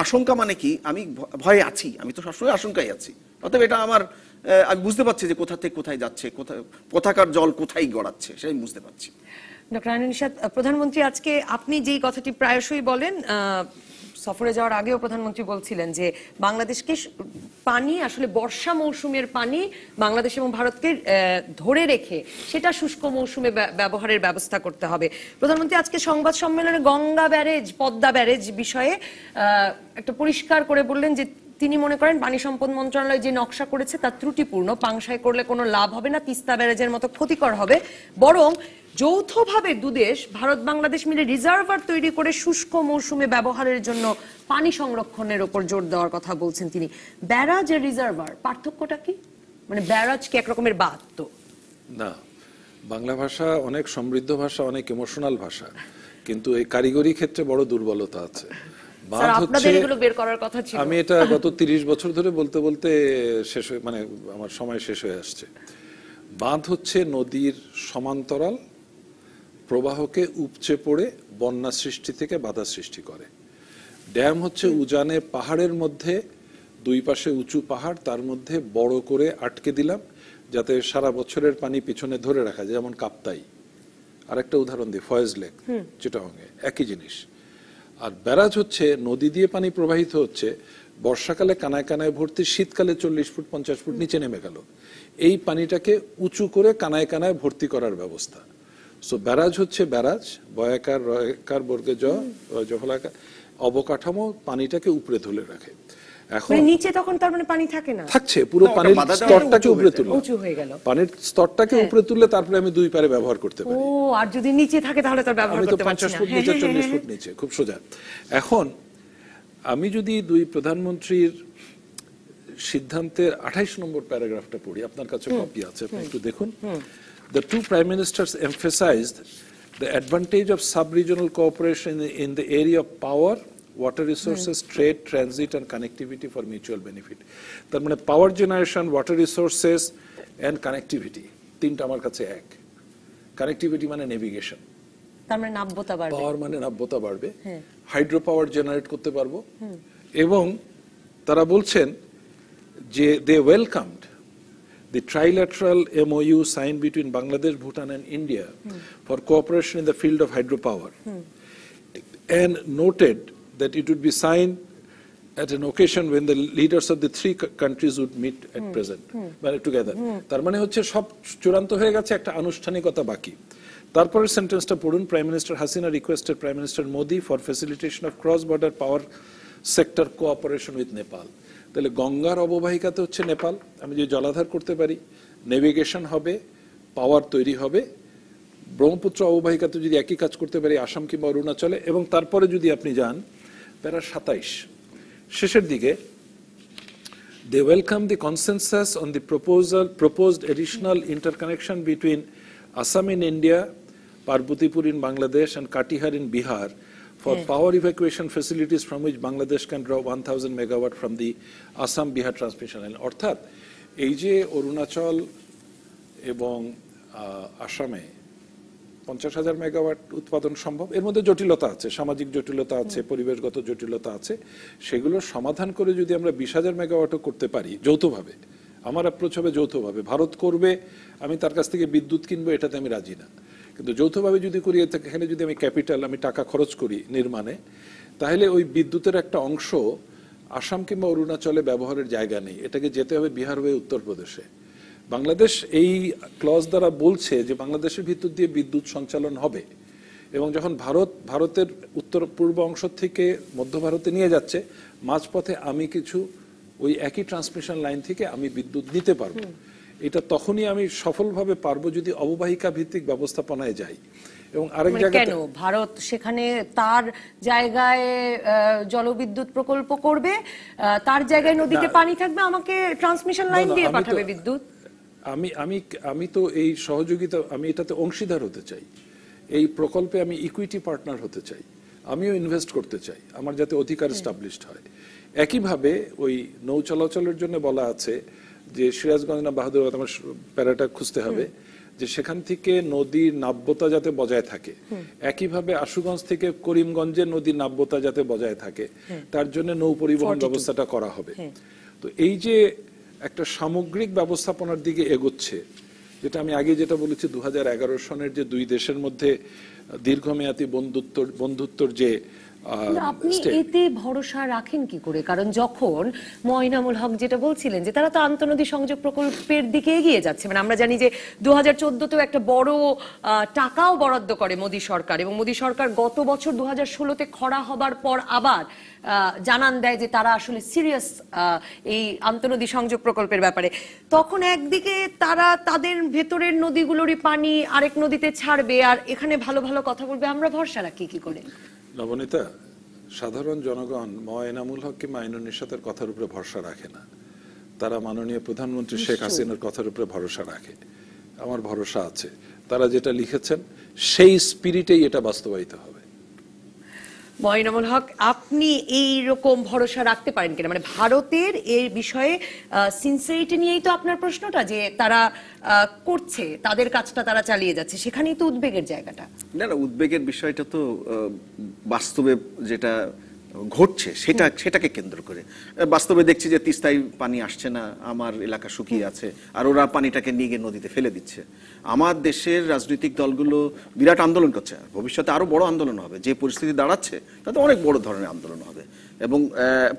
[SPEAKER 3] আশঙ্কা, মানে কি, আমি ভয়ে আছি, আমি তো সবসময় আশঙ্কায় আছি। অতএব এটা আমার, আমি বুঝতে পারছি যে কোথা থেকে কোথায় যাচ্ছে, কোথাকার জল কোথায় গড়াচ্ছে, সেটাই বুঝতে পারছি।
[SPEAKER 1] ডক্টর আইনুন নিশাত, প্রধানমন্ত্রী আজকে, আপনি যেই কথাটি প্রায়শই বলেন, সফরে যাওয়ার আগেও প্রধানমন্ত্রী বলছিলেন যে বাংলাদেশকে পানি, আসলে বর্ষা মৌসুমের পানি বাংলাদেশ এবং ভারতকে ধরে রেখে সেটা শুষ্ক মৌসুমে ব্যবহারের ব্যবস্থা করতে হবে। প্রধানমন্ত্রী আজকে সংবাদ সম্মেলনে গঙ্গা ব্যারেজ, পদ্মা ব্যারেজ বিষয়ে একটা পরিষ্কার করে বললেন যে তিনি মনে করেন পানি সম্পদ মন্ত্রণালয় যে নকশা করেছে তা ত্রুটিপূর্ণ, পাংশায় করলে কোনো লাভ হবে না, তিস্তা ব্যারেজের মতো ক্ষতিকর হবে, বরং যৌথভাবে দুদেশ, ভারত বাংলাদেশ মিলে রিজার্ভার তৈরি করে শুষ্ক মৌসুমে ব্যবহারের জন্য পানি সংরক্ষণের উপর জোর দেওয়ার কথা বলছেন তিনি। ব্যারাজ আর রিজার্ভার পার্থক্যটা কি? মানে ব্যারাজ কি একরকমের বাদ? তো
[SPEAKER 2] না, বাংলা ভাষা অনেক সমৃদ্ধ ভাষা, অনেক ইমোশনাল ভাষা, কিন্তু এই কারিগরি ক্ষেত্রে বড় দুর্বলতা আছে। আমি এটা গত 30 বছর ধরে বলতে বলতে শেষ হয়ে, মানে আমার সময় শেষ হয়ে আসছে। বাঁধ হচ্ছে নদীর সমান্তরাল প্রবাহকে উপচে পড়ে বন্যা সৃষ্টি থেকে বাধা সৃষ্টি করে। ড্যাম হচ্ছে উজানে পাহাড়ের মধ্যে দুই পাশে উঁচু পাহাড়, তার মধ্যে বড় করে আটকে দিলাম যাতে সারা বছরের পানি পিছনে ধরে রাখা যায়, যেমন কাপ্তাই। আরেকটা উদাহরণ দিই, ফয়েজ লেক চিটাগংয়ে একই জিনিস। আর ব্যারাজ হচ্ছে নদী দিয়ে পানি প্রবাহিত হচ্ছে, বর্ষাকালে কানায় কানায় ভর্তি, শীতকালে 40 ফুট 50 ফুট নিচে নেমে গেল। এই পানিটাকে উঁচু করে কানায় কানায় ভর্তি করার ব্যবস্থা। সো ব্যারাজ হচ্ছে ব্যারাজ, বয়াকার রয়াকার বর্গে জফলাকার অবকাঠামো পানিটাকে উপরে তুলে রাখে। এখন
[SPEAKER 1] নিচে তখন তার মানে পানি থাকে না,
[SPEAKER 2] থাকছে পুরো পানির স্তরটাকে উপরে তুলে,
[SPEAKER 1] উঁচু হয়ে গেল,
[SPEAKER 2] পানির স্তরটাকে উপরে তুললে তারপরে আমি দুই পারে ব্যবহার করতে পারি।
[SPEAKER 1] ও, আর যদি নিচে থাকে তাহলে তার ব্যবহার করতে পারছি না।
[SPEAKER 2] 50 ফুট নিচে 40 ফুট নিচে, খুব সোজা। এখন আমি যদি দুই প্রধানমন্ত্রীর সিদ্ধান্তের 28 নম্বর প্যারাগ্রাফটা পড়ি, আপনার কাছে কপি আছে, আপনি একটু দেখুন। The two prime ministers emphasized the advantage of sub-regional cooperation in the area of power, water resources, trade, transit and connectivity for mutual benefit. তার মানে power generation, water resources and connectivity, তিনটা আমার কাছে এক। কানেক্টিভিটি মানে navigation,
[SPEAKER 1] তার মানে নাব্যতা বাড়বে,
[SPEAKER 2] পাওয়ার মানে নাব্যতা বাড়বে, হাইড্রো পাওয়ার জেনারেট করতে পারবো। এবং তারা বলছেন যে they welcomed the trilateral MOU signed between Bangladesh, Bhutan and India for cooperation in the field of hydropower, and noted that it would be signed at an occasion when the leaders of the three countries would meet at present, together. তার মানে হচ্ছে সব চূড়ান্ত হয়ে গেছে, একটা আনুষ্ঠানিকতা বাকি। তারপরের সেন্টেন্সটা পড়ুন, prime minister Hasina requested prime minister Modi for facilitation of cross border power sector cooperation with Nepal. তাহলে গঙ্গার অববাহিকাতে হচ্ছে নেপাল, আমি যদি জলাধার করতে পারি, নেভিগেশন হবে, পাওয়ার তৈরি হবে। ব্রহ্মপুত্র অববাহিকাতে যদি একই কাজ করতে পারি আসাম কিংবা অরুণাচলে। এবং তারপরে যদি আপনি যান প্যারা 27 শেষের দিকে, they welcome the consensus on the proposed additional interconnection between Assam in India, Parbutipur in Bangladesh and Katihar in Bihar for power evacuation facilities from which Bangladesh can draw 1000 megawatt from the Assam Bihar transmission line. অর্থাৎ এই যে অরুণাচল এবং আসামে 50,000 megawatt উৎপাদন সম্ভব, এর মধ্যে জটিলতা আছে, সামাজিক জটিলতা আছে, পরিবেশগত জটিলতা আছে, সেগুলো সমাধান করে যদি আমরা 20,000 মেগাওয়াটও করতে পারি যৌথভাবে, আমার অ্যাপ্রোচ হবে যৌথভাবে। ভারত করবে, আমি তার কাছ থেকে বিদ্যুৎ কিনবো, এটাতে আমি রাজি না। কিন্তু যৌথভাবে যদি করি, এখানে যদি আমি ক্যাপিটাল, আমি টাকা খরচ করি নির্মাণে, তাহলে ওই বিদ্যুতের একটা অংশ আসাম কিংবা অরুণাচলে ব্যবহারের জায়গা নেই, এটাকে যেতে হবে বিহার হয়ে উত্তরপ্রদেশে। বাংলাদেশ এই ক্লজ দ্বারা বলছে যে বাংলাদেশের ভিতর দিয়ে বিদ্যুৎ সঞ্চালন হবে, এবং যখন ভারতের উত্তর পূর্ব অংশ থেকে মধ্য ভারতে নিয়ে যাচ্ছে, মাঝপথে আমি কিছু ওই একই ট্রান্সমিশন লাইন থেকে আমি বিদ্যুৎ নিতে পারবো। এটা তখনই আমি সফলভাবে পারবো যদি অববাহিকা ভিত্তিক ব্যবস্থাপনায় যাই। এবং আরেক জায়গায়
[SPEAKER 1] কেন ভারত সেখানে তার জায়গায় জলবিদ্যুৎ প্রকল্প করবে, তার জায়গায় নদীতে পানি থাকবে, আমাকে ট্রান্সমিশন লাইন দিয়ে পাঠাবে বিদ্যুৎ।
[SPEAKER 2] আমি তো এই সহযোগিতা, আমি এটাতে অংশীদার হতে চাই, এই প্রকল্পে আমি ইকুইটি পার্টনার হতে চাই, আমিও ইনভেস্ট করতে চাই, আমার যাতে অধিকার এস্টাবলিশড হয়। একইভাবে ওই নৌ চলাচলের জন্য বলা আছে যে সিরাজগঞ্জ না বাহাদুরাবাদ, আমার প্যারাটা খুঁজতে হবে, যে সেখান থেকে নদীর নাব্যতা যাতে বজায় থাকে। একইভাবে আশুগঞ্জ থেকে করিমগঞ্জে নদীর নাব্যতা যাতে বজায় থাকে, তার জন্য নৌ পরিবহন ব্যবস্থাটা করা হবে। তো এই যে একটা সামগ্রিক ব্যবস্থাপনার দিকে এগোচ্ছে, যেটা আমি আগে যেটা বলেছি 2011 সনের যে দুই দেশের মধ্যে দীর্ঘমেয়াদী বন্ধুত্বর যে
[SPEAKER 1] আপনি এতে ভরসা রাখেন কি করে? কারণ যখন ময়নামুল হক যেটা বলছিলেন যে তারা তো আন্তঃনদী সংযোগ প্রকল্পের দিকে এগিয়ে যাচ্ছে, মানে আমরা জানি যে 2014তেও একটা বড় টাকাও বরাদ্দ করে মোদী সরকার, এবং মোদী সরকার গত বছর 2016তে খরা হবার পর আবার জানান দেয় যে তারা আসলে সিরিয়াস এই আন্তঃনদী সংযোগ প্রকল্পের ব্যাপারে। তখন একদিকে তারা তাদের ভেতরের নদীগুলোরই পানি আরেক নদীতে ছাড়বে, আর এখানে ভালো ভালো কথা বলবে, আমরা ভরসা রাখি কি করে?
[SPEAKER 2] নবনীতা, সাধারণ জনগণ এনামুল হক কিংবা আইনুন নিশাতের কথার উপরে ভরসা রাখে না, তারা মাননীয় প্রধানমন্ত্রী শেখ হাসিনার কথার উপরে ভরসা রাখে। আমার ভরসা আছে তারা যেটা লিখেছেন সেই স্পিরিটেই এটা বাস্তবায়িত হবে।
[SPEAKER 1] ময়নামুল হক, আপনি এই রকম ভরসা রাখতে পারেন কিনা? মানে ভারতের এই বিষয়ে সিনসিয়ারিটি নিয়েই তো আপনার প্রশ্নটা, যে তারা করছে, তাদের কাজটা তারা চালিয়ে যাচ্ছে, সেখানেই তো উদ্বেগের জায়গাটা।
[SPEAKER 3] না, উদ্বেগের বিষয়টা তো বাস্তবে যেটা ঘটছে সেটাকে কেন্দ্র করে। বাস্তবে দেখছি যে তিস্তায় পানি আসছে না, আমার এলাকা শুকিয়ে আছে, আর ওরা পানিটাকে নিয়ে গিয়ে নদীতে ফেলে দিচ্ছে। আমার দেশের রাজনৈতিক দলগুলো বিরাট আন্দোলন করছে, ভবিষ্যতে আরো বড় আন্দোলন হবে। যে পরিস্থিতি দাঁড়াচ্ছে তাতে অনেক বড় ধরনের আন্দোলন হবে, এবং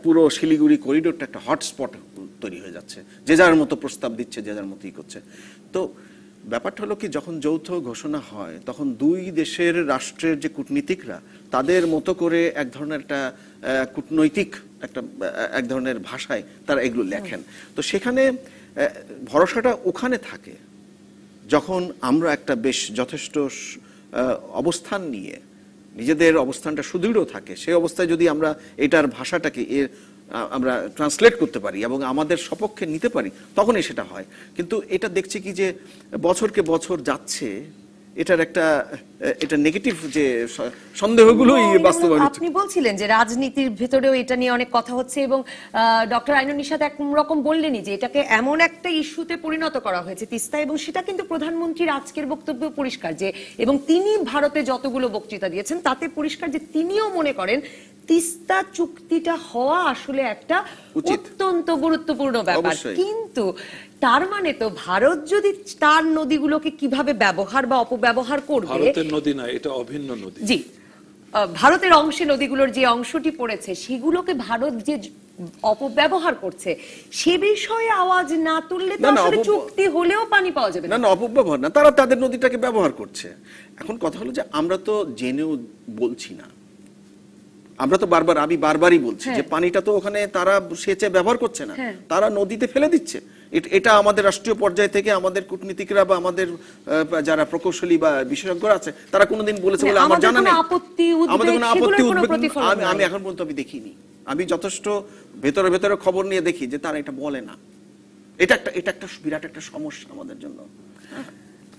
[SPEAKER 3] পুরো শিলিগুড়ি করিডোরটা একটা হটস্পট তৈরি হয়ে যাচ্ছে। যে যার মতো প্রস্তাব দিচ্ছে, যে যার মতোই করছে। তো ব্যাপারটা হলো কি, যখন যৌথ ঘোষণা হয় তখন দুই দেশের রাষ্ট্রের যে কূটনীতিকরা তাদের মতো করে এক ধরনের একটা কূটনৈতিক এক ধরনের ভাষায় তারা এগুলো লেখেন। তো সেখানে ভরসাটা ওখানে থাকে যখন আমরা একটা বেশ যথেষ্ট অবস্থান নিয়ে নিজেদের অবস্থানটা সুদৃঢ় থাকে, সেই অবস্থায় যদি আমরা এটার ভাষাটাকে আমরা ট্রান্সলেট করতে পারি এবং আমাদের সপক্ষে নিতে পারি, তখনই সেটা হয়। কিন্তু এটা দেখছি কি যে বছরকে বছর যাচ্ছে, এটার এটা নেগেটিভ যে সন্দেহগুলোই বাস্তবায়ন হচ্ছে।
[SPEAKER 1] আপনি বলছিলেন যে রাজনীতির ভেতরেও এটা নিয়ে অনেক কথা হচ্ছে, এবং ডক্টর আইনুন নিশাত একরকম বললেনই যে এটাকে এমন একটা ইস্যুতে পরিণত করা হয়েছে তিস্তা, এবং সেটা কিন্তু প্রধানমন্ত্রীর আজকের বক্তব্য পরিষ্কার যে, এবং তিনি ভারতে যতগুলো বক্তৃতা দিয়েছেন তাতে পরিষ্কার যে তিনিও মনে করেন তিস্তা চুক্তিটা হওয়া আসলে একটা অত্যন্ত গুরুত্বপূর্ণ ব্যাপার। কিন্তু তার মানে তো ভারত যদি তার নদীগুলোকে কিভাবে ব্যবহার বা অপব্যবহার করবে,
[SPEAKER 2] ভারতের নদী না, এটা অভিন্ন নদী।
[SPEAKER 1] জি, ভারতের অংশে নদীগুলোর যে অংশটি পড়েছে সেগুলোকে ভারত যে অপব্যবহার করছে সে বিষয়ে আওয়াজ না তুললে তো আসলে চুক্তি হলেও পানি পাওয়া যাবে
[SPEAKER 3] না। অপব্যবহার না, তারা তাদের নদীটাকে ব্যবহার করছে। এখন কথা হলো যে আমরা তো জেনেও বলছি না, আমরা তো আমি বারবারই বলছি যে পানিটা তো ওখানে তারা সেচে ব্যবহার করছে না, তারা নদীতে ফেলে দিচ্ছে। এটা আমাদের রাষ্ট্রীয় পর্যায় থেকে আমাদের কূটনীতিকরা বা আমাদের যারা প্রকৌশলী বা বিশেষজ্ঞরা আছে তারা কোনোদিন বলেছে বলে আমার জানা নেই। আমাদের কোনো আপত্তি উদ্বেগ আমি এখন পর্যন্ত দেখিনি। আমি যথেষ্ট ভেতরে খবর নিয়ে দেখি যে তারা এটা বলে না। এটা একটা বিরাট একটা সমস্যা আমাদের জন্য।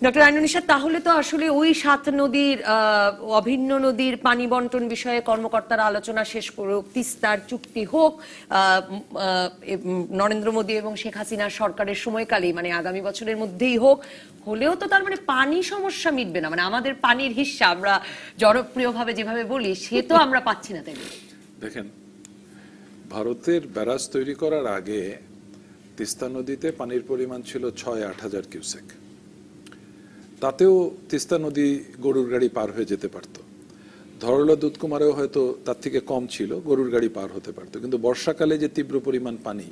[SPEAKER 1] ডক্টর আইনুন নিশাত, তাহলে তো আসলে ওই 7 নদীর অভিন্ন নদীর পানি বন্টন বিষয়ে কর্মকর্তারা আলোচনা শেষ করুক, তিস্তার চুক্তি হোক নরেন্দ্র মোদী এবং শেখ হাসিনার সরকারের সময়কালেই, মানে আগামী বছরের মধ্যেই হোক, হলেও তো তার মানে পানি সমস্যা মিটবে না। মানে আমাদের পানির হিস্সা আমরা জনপ্রিয়ভাবে যেভাবে বলি সে তো আমরা পাচ্ছি না। তাই
[SPEAKER 2] দেখেন, ভারতের ব্যারাজ তৈরি করার আগে তিস্তা নদীতে পানির পরিমাণ ছিল 6-8 হাজার কিউসেক। তাতেও তিস্তা নদী গরুর গাড়ি পার হয়ে যেতে পারত। ধরলা দুধকুমারেও হয়তো তার থেকে কম ছিল, গরুর গাড়ি পার হতে পারত। কিন্তু বর্ষাকালে যে তীব্র পরিমাণ পানি,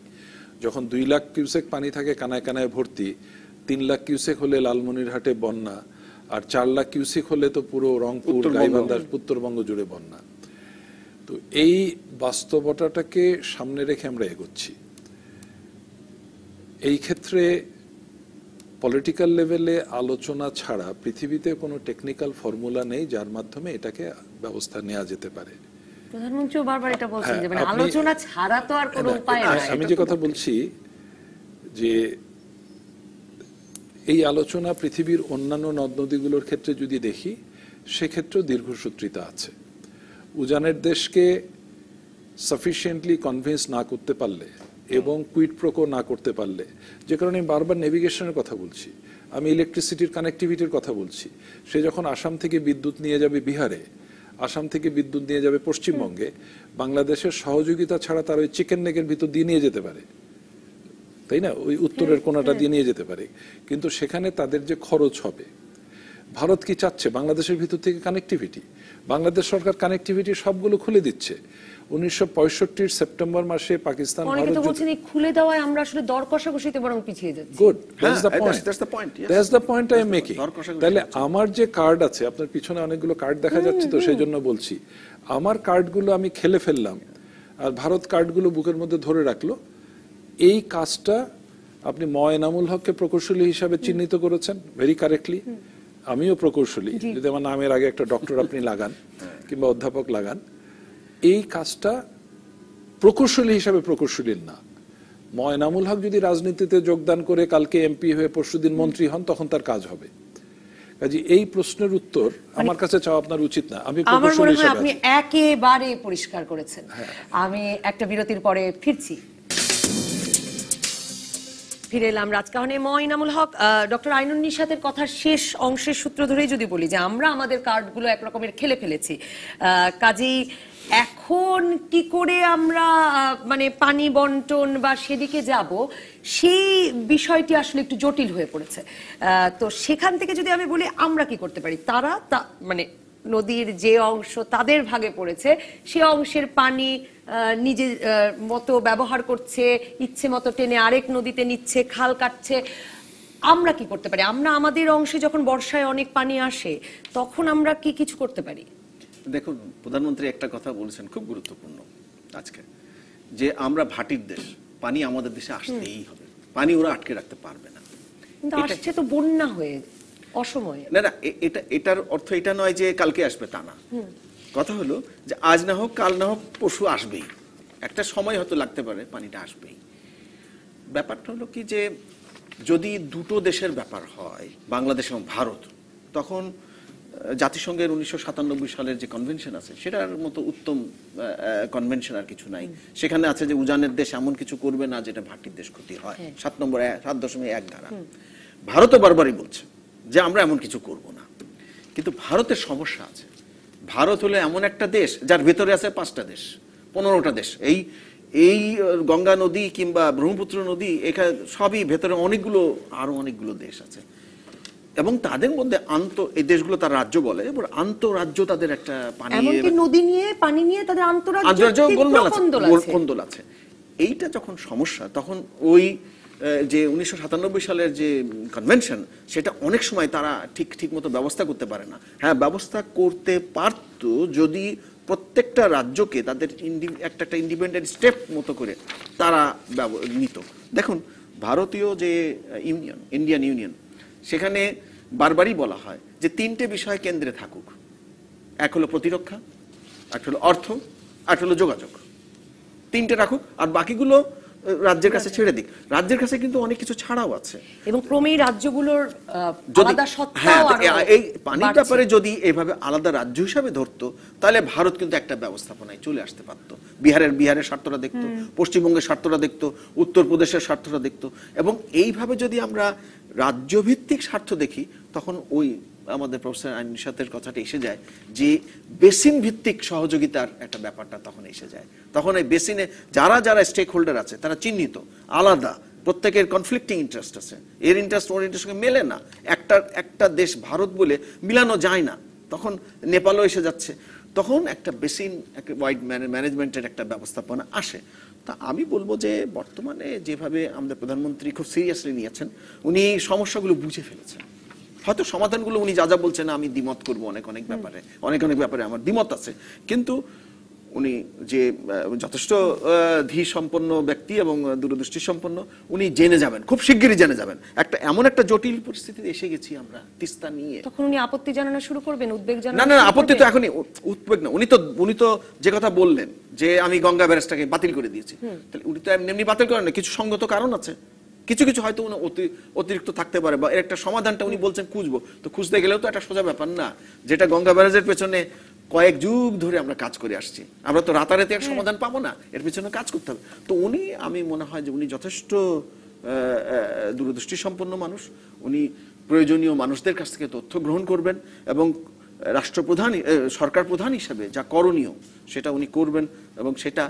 [SPEAKER 2] যখন 2 লাখ কিউসেক পানি থাকে কানায় কানায় ভর্তি, 3 লাখ কিউসেক হলে লালমনিরহাটে বন্যা, আর 4 লাখ কিউসেক হলে তো পুরো রংপুর, গাইবান্ধা, উত্তরবঙ্গ জুড়ে বন্যা। তো এই বাস্তবতাটাকে সামনে রেখে আমরা এগোচ্ছি। এই ক্ষেত্রে পলিটিক্যাল লেভেলে আলোচনা ছাড়া পৃথিবীতে কোনো টেকনিক্যাল ফর্মুলা নেই যার মাধ্যমে এটাকে ব্যবস্থা নেওয়া যেতে পারে।
[SPEAKER 1] প্রধানমন্ত্রী বারবার এটা বলছেন যে মানে আলোচনা ছাড়া তো আর কোনো উপায় নেই।
[SPEAKER 2] আমি যে কথা বলছি যে এই আলোচনা পৃথিবীর অন্যান্য নদ নদীগুলোর ক্ষেত্রে যদি দেখি, সেক্ষেত্রেও দীর্ঘসূত্রিতা আছে। উজানের দেশকে সাফিসিয়েন্টলি কনভিন্স না করতে পারলে এবং কুইট প্রোকো না করতে পারলে, যে কারণে আমি বারবার নেভিগেশনের কথা বলছি, আমি ইলেকট্রিসিটির কানেক্টিভিটির কথা বলছি। সে যখন আসাম থেকে বিদ্যুৎ নিয়ে যাবে বিহারে, আসাম থেকে বিদ্যুৎ নিয়ে যাবে পশ্চিমবঙ্গে, বাংলাদেশের সহযোগিতা ছাড়া তার ওই চিকেন নেকের ভিতর দিয়ে নিয়ে যেতে পারে, তাই না? ওই উত্তরের কোনাটা দিয়ে নিয়ে যেতে পারে। কিন্তু সেখানে তাদের যে খরচ হবে, ভারত কি চাচ্ছে বাংলাদেশের ভিতর থেকে কানেক্টিভিটি? বাংলাদেশ সরকার কানেক্টিভিটি সবগুলো খুলে দিচ্ছে। 1965 সেপ্টেম্বর মাসে পাকিস্তান
[SPEAKER 1] খুলে দেওয়ায় আমরা আসলে দর কষাকষিতে বরং পিছিয়ে যাচ্ছি।
[SPEAKER 2] Good, that's the point I am making. তাহলে আমার যে কার্ড আছে, আপনার পিছনে অনেকগুলো কার্ড দেখা যাচ্ছে, তো সেই জন্য বলছি, আমার কার্ডগুলো আমি খেলে ফেললাম আর ভারত কার্ডগুলো বুকের মধ্যে ধরে রাখলো। এই কাজটা আপনি এনামুল হককে প্রকৌশলী হিসাবে চিহ্নিত করেছেন ভেরি কারেক্টলি। আমিও প্রকৌশলী, যদি আমার নামের আগে একটা ডক্টর আপনি লাগান কিংবা অধ্যাপক লাগান। এই কাজটা প্রকৌশলী হিসাবে প্রকৌশলীর না। এনামুল হক যদি রাজনীতিতে যোগদান করে কালকে এমপি হয়ে পরশুদিন মন্ত্রী হন, তখন তার কাজ হবে। কাজে এই প্রশ্নের উত্তর আমার কাছে চাওয়া আপনার উচিত না। আমি প্রকৌশলী হিসাবে
[SPEAKER 1] আপনি একেবারে পরিষ্কার করেছেন। আমি একটা বিরতির পরে ফিরছি। ফিরে এলাম রাজকাহনে। ইনামুল হক, ডক্টর আইনুন নিশাতের কথার শেষ অংশের সূত্র ধরেই যদি বলি যে আমরা আমাদের কার্ডগুলো একরকমের খেলে ফেলেছি, কাজেই এখন এখন কি করে আমরা মানে পানি বন্টন বা সেদিকে যাব, সেই বিষয়টি আসলে একটু জটিল হয়ে পড়েছে। তো সেখান থেকে যদি আমি বলি আমরা কি করতে পারি, তারা মানে নদীর যে অংশ তাদের ভাগে পড়েছে সে অংশের পানি নিজের মতো ব্যবহার করছে, ইচ্ছে মতো টেনে আরেক নদীতে নিচ্ছে, খাল কাটছে। আমরা কি করতে পারি? আমরা আমাদের অংশে যখন বর্ষায় অনেক পানি আসে তখন আমরা কি কিছু করতে পারি?
[SPEAKER 3] দেখুন, প্রধানমন্ত্রী একটা কথা বলেছেন খুব গুরুত্বপূর্ণ আজকে, যে আমরা ভাটির দেশ, পানি আমাদের দেশে আসতেই হবে, পানি ওরা আটকে রাখতে পারবে না।
[SPEAKER 1] কিন্তু আসছে তো বন্যা হয়ে, অসময়ে।
[SPEAKER 3] না না, এটার অর্থ এটা নয় যে কালকে আসবে, তা না। কথা হলো যে আজ না হোক কাল না হোক পরশু আসবেই, একটা সময় হয়তো লাগতে পারে, পানিটা আসবেই। ব্যাপারটা হলো কি যে যদি দুটো দেশের ব্যাপার হয়, বাংলাদেশ এবং ভারত, তখন জাতিসংঘের 1997 সালের যে কনভেনশন আছে সেটার মতো উত্তম কনভেনশন আর কিছু নাই। সেখানে আছে যে উজানের দেশ এমন কিছু করবে না যেটা ভাটির দেশ ক্ষতি হয়, 7.1 ধারা। ভারতও বারবারই বলছে যে আমরা এমন কিছু করব না। কিন্তু ভারতের সমস্যা আছে, ভারত হলো এমন একটা দেশ যার ভেতরে আছে 5টা দেশ, 15টা দেশ। এই গঙ্গা নদী কিংবা ব্রহ্মপুত্র নদী, এখানে সবই ভেতরে আরো অনেকগুলো দেশ আছে, এবং তাদের মধ্যে এই দেশগুলো তার রাজ্য বলে, এবং আন্তঃরাজ্য তাদের একটা
[SPEAKER 1] নদী নিয়ে পানি নিয়ে তাদের আন্তঃরাজ্য
[SPEAKER 3] কোন্দল আছে। এইটা যখন সমস্যা, তখন ওই যে 1997 সালের যে কনভেনশন, সেটা অনেক সময় তারা ঠিক মতো ব্যবস্থা করতে পারে না। হ্যাঁ, ব্যবস্থা করতে পারত যদি প্রত্যেকটা রাজ্যকে তাদের একটা ইন্ডিপেন্ডেন্ট স্টেপ মতো করে তারা নিত। দেখুন, ভারতীয় যে ইন্ডিয়ান ইউনিয়ন, সেখানে বারবারই বলা হয় যে 3টে বিষয় কেন্দ্রে থাকুক, এক হলো প্রতিরক্ষা, এক হলো অর্থ, এক হলো যোগাযোগ। 3টে রাখুক, আর বাকিগুলো রাজ্যের কাছে ছেড়ে দিক। রাজ্যের কাছে কিন্তু অনেক কিছু ছাড়াও আছে,
[SPEAKER 1] এবং ক্রমেই রাজ্যগুলোর আলাদা সত্তাও
[SPEAKER 3] এই পানির ব্যাপারে যদি এভাবে আলাদা রাজ্য হিসাবে ধরতো, তাহলে ভারত কিন্তু একটা ব্যবস্থাপনায় চলে আসতে পারতো। বিহারের স্বার্থটা দেখতো, পশ্চিমবঙ্গের স্বার্থটা দেখতো, উত্তরপ্রদেশের স্বার্থটা দেখতো। এবং এইভাবে যদি আমরা রাজ্যভিত্তিক স্বার্থ দেখি, তখন ওই আমাদের প্রফেসর আইন নিশাতের কথাটা এসে যায় যে বেসিন ভিত্তিক সহযোগিতার একটা ব্যাপারটা তখন এসে যায়। তখন এই বেসিনে যারা স্টেক হোল্ডার আছে তারা চিহ্নিত, আলাদা, প্রত্যেকের কনফ্লিক্টিং ইন্টারেস্ট আছে, এর ইন্টারেস্ট ওর ইন্টারেস্ট সঙ্গে মেলে না, একটা দেশ ভারত বলে মিলানো যায় না। তখন নেপালও এসে যাচ্ছে, তখন একটা বেসিন, একটা ওয়াইড ম্যানেজমেন্টের একটা ব্যবস্থাপনা আসে। তা আমি বলবো যে বর্তমানে যেভাবে আমাদের প্রধানমন্ত্রী খুব সিরিয়াসলি নিয়েছেন, উনি সমস্যাগুলো বুঝে ফেলেছেন। হয়তো সমাধানগুলো উনি যা বলছেন আমি দ্বিমত করবো, অনেক ব্যাপারে আমার দ্বিমত আছে, কিন্তু উনি যে যথেষ্ট ধী সম্পন্ন ব্যক্তি এবং দূরদৃষ্টি সম্পন্ন, উনি জেনে যাবেন, খুব শিগগিরই জেনে যাবেন এমন একটা জটিল পরিস্থিতিতে এসে গেছি আমরা তিস্তা নিয়ে।
[SPEAKER 1] তখন উনি আপত্তি জানানো শুরু করবেন, উদ্বেগ জানানো?
[SPEAKER 3] না, আপত্তি তো এখনই, উদ্বেগ না। উনি তো যে কথা বললেন যে আমি গঙ্গা ব্যারেজটাকে বাতিল করে দিয়েছি, তাহলে উনি তো এমনি বাতিল করেন না, কিছু সঙ্গত কারণ আছে, কিছু হয়তো উনি অতিরিক্ত থাকতে পারে, বা এর একটা সমাধানটা উনি বলছেন খুঁজবো, তো খুঁজতে গেলেও তো একটা সোজা ব্যাপার না, যেটা গঙ্গা ব্যারেজের পেছনে কয়েক যুগ ধরে আমরা কাজ করে আসছি, আমরা তো রাতারাতি এক সমাধান পাবো না, এর পেছনে কাজ করতে হবে। তো আমি মনে হয় যে উনি যথেষ্ট দূরদৃষ্টি সম্পন্ন মানুষ, উনি প্রয়োজনীয় মানুষদের কাছ থেকে তথ্য গ্রহণ করবেন, এবং সরকার প্রধান হিসেবে যা করণীয় সেটা উনি করবেন, এবং সেটা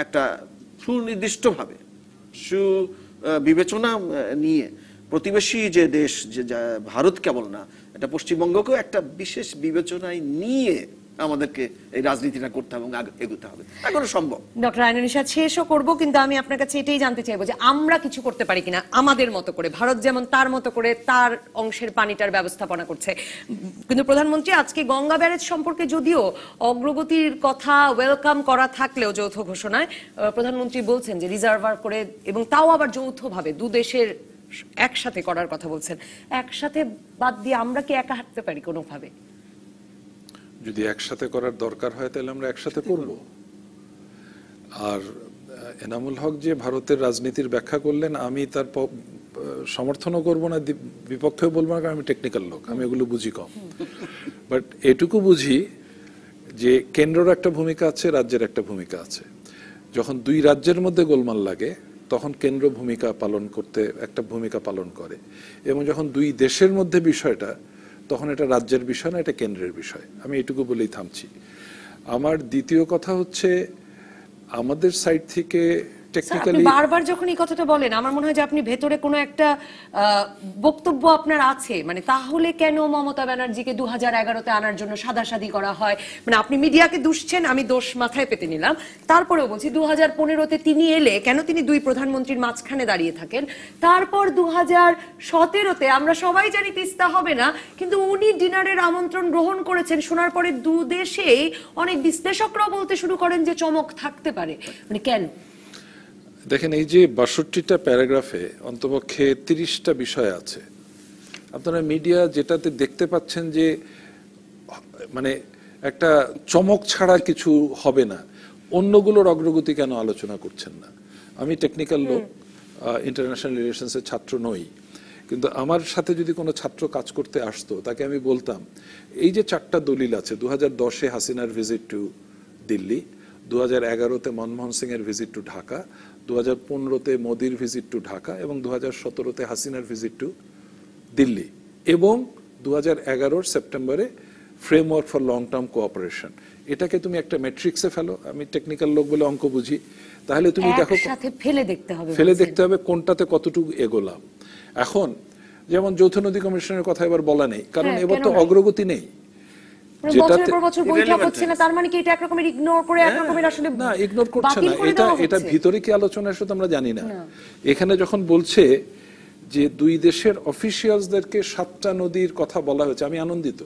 [SPEAKER 3] একটা সুনির্দিষ্টভাবে বিবেচনা নিয়ে প্রতিবেশী যে দেশ, যে ভারত কেবল না, এটা পশ্চিমবঙ্গকেও একটা বিশেষ বিবেচনায় নিয়ে আমাদেরকে এই রাজনীতিটা করতে হবে এবং এগোতে হবে। এখনো সম্ভব।
[SPEAKER 1] ডক্টর আইনুল নিশাত, শেষও করবো, কিন্তু আমি আপনার কাছে এটাই জানতে চাইবো যে আমরা কিছু করতে পারি কিনা আমাদের মতো করে। ভারত যেমন তার মতো করে তার অংশের পানিটার ব্যবস্থাপনা করছে, কিন্তু প্রধানমন্ত্রী আজকে গঙ্গা ব্যারেজ সম্পর্কে যদিও অগ্রগতির কথা ওয়েলকাম করা থাকলেও যৌথ ঘোষণায় প্রধানমন্ত্রী বলছেন যে রিজার্ভার করে, এবং তাও আবার যৌথভাবে দু দেশের একসাথে করার কথা বলছেন। একসাথে বাদ দিয়ে আমরা কি একা হাঁটতে পারি কোনোভাবে?
[SPEAKER 2] যদি একসাথে করার দরকার হয় তাহলে আমরা একসাথে করব। আর এনামুল হক যে ভারতের রাজনীতির ব্যাখ্যা করলেন, আমি তার সমর্থনও করব না, বিপক্ষেও বলবো না, কারণ আমি টেকনিক্যাল লোক, আমি এগুলো বুঝি কম। বাট এটুকু বুঝি যে কেন্দ্রের একটা ভূমিকা আছে, রাজ্যের একটা ভূমিকা আছে। যখন দুই রাজ্যের মধ্যে গোলমাল লাগে তখন কেন্দ্র একটা ভূমিকা পালন করে, এবং যখন দুই দেশের মধ্যে বিষয়টা, তখন এটা রাজ্যের বিষয় না, এটা কেন্দ্রের বিষয়। আমি এটুকু বলেই থামছি। আমার দ্বিতীয় কথা হচ্ছে আমাদের সাইড থেকে
[SPEAKER 1] স্যার, আপনি
[SPEAKER 2] টেকনিক্যালি
[SPEAKER 1] বারবার যখন এই কথাটা বলেন আমার মনে হয় যে আপনি ভেতরে কোনো একটা বক্তব্য আপনার আছে, মানে তাহলে কেন মমতা ব্যানার্জিকে 2011-তে আনার জন্য সাদাসাদি করা হয়, মানে আপনি মিডিয়াকে দুষছেন, আমি দোষ মাথায় পেতে নিলাম, তারপরেও বলছি 2015-তে তিনি এলে কেন তিনি দুই প্রধানমন্ত্রীর মাঝখানে দাঁড়িয়ে থাকেন, তারপর 2017-তে আমরা সবাই জানি তিস্তা হবে না, কিন্তু উনি ডিনারের আমন্ত্রণ গ্রহণ করেছেন, শোনার পরে দুদেশেই অনেক বিশ্লেষকরাও বলতে শুরু করেন যে চমক থাকতে পারে, মানে কেন?
[SPEAKER 2] দেখেন, এই যে 62টা প্যারাগ্রাফে অন্তপক্ষে 30টা বিষয় আছে। আপনারা মিডিয়া যেটাতে দেখতে পাচ্ছেন যে মানে একটা চমক ছাড়া কিছু হবে না, অন্যগুলোর অগ্রগতি কেন আলোচনা করছেন না? আমি টেকনিক্যাল লোক, ইন্টারন্যাশনাল রিলেশনসের ছাত্র নই, কিন্তু আমার সাথে যদি কোনো ছাত্র কাজ করতে আসতো তাকে আমি বলতাম এই যে 4টা দলিল আছে, 2010-এ হাসিনার ভিজিট টু দিল্লি, 2011-তে মনমোহন সিং এর ভিজিট টু ঢাকা, 2015-তে মোদির ভিজিট টু ঢাকা এবং 2017-তে হাসিনার ভিজিট টু দিল্লি এবং 2011-র সেপ্টেম্বরে framework for long term cooperation, এটাকে তুমি একটা ম্যাট্রিক্সে ফেলো, আমি টেকনিক্যাল লোক বলে অঙ্ক বুঝি, তাহলে তুমি দেখো
[SPEAKER 1] একসাথে ফেলে দেখতে হবে
[SPEAKER 2] কোনটাতে কতটুকু এগোলাম। এখন যেমন যৌথ নদী কমিশনের কথা এবার বলা নেই, কারণ এবার তো অগ্রগতি নেই,
[SPEAKER 1] বছরের পর বছর বৈঠক হচ্ছে না, তার মানে কি এটা একরকমের ইগনোর করে একরকমের আসলে
[SPEAKER 2] না, ইগনোর করছে না, এটা ভিতরে কি আলোচনা সেটা আমরা জানি না। এখানে যখন বলছে যে দুই দেশের অফিসিয়ালসদেরকে 7টা নদীর কথা বলা হয়েছে, আমি আনন্দিত,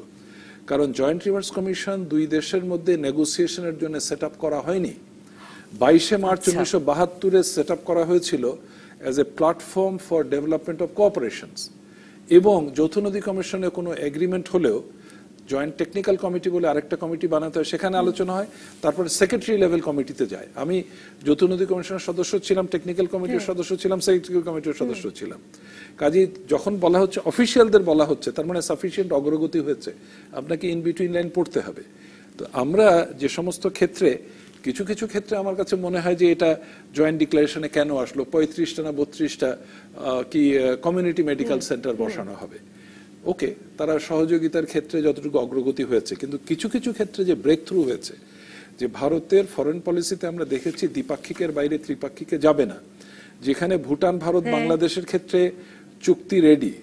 [SPEAKER 2] কারণ জয়েন্ট রিভার্স কমিশন দুই দেশের মধ্যে নেগোসিয়েশনের জন্য সেট আপ করা হয়নি। 22শে মার্চ 1972-এ সেট আপ করা হয়েছিল as a platform for development of কোঅপারেশনস, এবং যৌথ নদী কমিশনে কোনো এগ্রিমেন্ট হলেও জয়েন্ট টেকনিক্যাল কমিটি বলে আরেকটা কমিটি বানাতে হয়, সেখানে আলোচনা হয়, তারপরে সেক্রেটারি লেভেল কমিটিতে যায়। আমি যৌথ নদী কমিশনের সদস্য ছিলাম, টেকনিক্যাল কমিটির সদস্য ছিলাম, সেক্রেটারি কমিটির সদস্য ছিলাম। কাজেই যখন বলা হচ্ছে অফিসিয়ালদের বলা হচ্ছে, তার মানে সাফিসিয়েন্ট অগ্রগতি হয়েছে, আপনাকে ইন বিটুইন লাইন পড়তে হবে। তো আমরা যে সমস্ত ক্ষেত্রে কিছু কিছু ক্ষেত্রে আমার কাছে মনে হয় যে এটা জয়েন্ট ডিক্লারেশনে কেন আসলো, 35টা না 32টা কি কমিউনিটি মেডিকেল সেন্টার বসানো হবে, ওকে, তারা সহযোগিতার ক্ষেত্রে যতটুকু অগ্রগতি হয়েছে, কিন্তু কিছু কিছু ক্ষেত্রে যে ব্রেক থ্রু হয়েছে, যে ভারতের ফরেন পলিসিতে আমরা দেখেছি দ্বিপাক্ষিকের বাইরে ত্রিপাক্ষিকে যাবে না, যেখানে ভুটান ভারত বাংলাদেশের ক্ষেত্রে চুক্তি রেডি,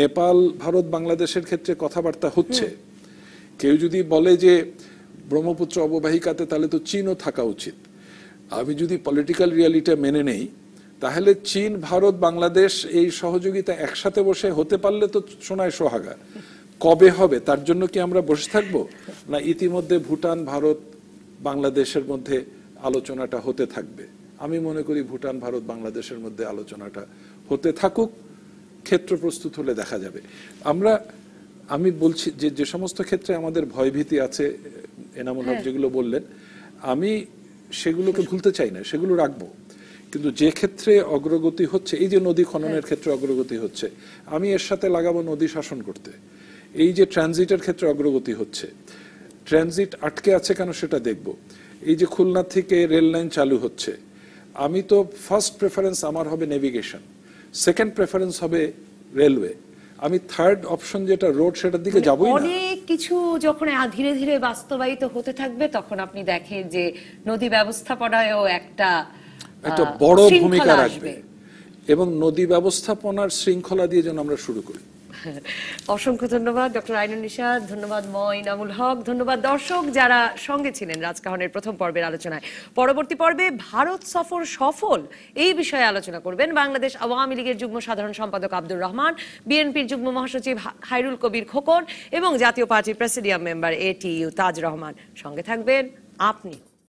[SPEAKER 2] নেপাল ভারত বাংলাদেশের ক্ষেত্রে কথাবার্তা হচ্ছে, কেউ যদি বলে যে ব্রহ্মপুত্র অববাহিকাতে তাহলে তো চীনও থাকা উচিত, আমি যদি পলিটিক্যাল রিয়ালিটি মেনে নেই, তাহলে চীন ভারত বাংলাদেশ এই সহযোগিতা একসাথে বসে হতে পারলে তো সোনায় সোহাগা। কবে হবে তার জন্য কি আমরা বসে থাকবো? না ইতিমধ্যে ভুটান ভারত বাংলাদেশের মধ্যে আলোচনাটা হতে থাকবে? আমি মনে করি ভুটান ভারত বাংলাদেশের মধ্যে আলোচনাটা হতে থাকুক, ক্ষেত্র প্রস্তুত হলে দেখা যাবে। আমি বলছি যে যে সমস্ত ক্ষেত্রে আমাদের ভয়ভীতি আছে, এনামুল হক যেগুলো বললেন, আমি সেগুলোকে ভুলতে চাই না, সেগুলো রাখবো, কিন্তু যে ক্ষেত্রে অগ্রগতি হচ্ছে, এই যে নদী খননের ক্ষেত্রে অগ্রগতি হচ্ছে, আমি এর সাথে লাগাবো নদী শাসন করতে। এই যে ট্রানজিটের ক্ষেত্রে অগ্রগতি হচ্ছে, ট্রানজিট আটকে আছে কেন সেটা দেখব। এই যে খুলনা থেকে রেল লাইন চালু হচ্ছে, আমি তো ফার্স্ট প্রেফারেন্স আমার হবে নেভিগেশন, সেকেন্ড প্রেফারেন্স হবে রেলওয়ে, আমি থার্ড অপশন যেটা রোড সেটার দিকে যাবই না।
[SPEAKER 1] অনেক কিছু যখন ধীরে ধীরে বাস্তবায়িত হতে থাকবে তখন আপনি দেখেন যে নদী ব্যবস্থাপনায়ও একটা
[SPEAKER 2] বড় ভূমিকা রাখবে, এবং নদী ব্যবস্থাপনার শৃঙ্খলা দিয়ে যেন আমরা শুরু করি।
[SPEAKER 1] অসংখ্য ধন্যবাদ ডক্টর আইনুন নিশাত, ধন্যবাদ এনামুল হক, ধন্যবাদ দর্শক যারা সঙ্গে ছিলেন রাজকাহনের প্রথম পর্বের আলোচনায়। পরবর্তী পর্বে ভারত সফর সফল এই বিষয়ে আলোচনা করবেন বাংলাদেশ আওয়ামী লীগের যুগ্ম সাধারণ সম্পাদক আব্দুর রহমান, বিএনপির যুগ্ম মহাসচিব খায়রুল কবির খোকন এবং জাতীয় পার্টির প্রেসিডিয়াম মেম্বার ATU তাজ রহমান। সঙ্গে থাকবেন আপনি।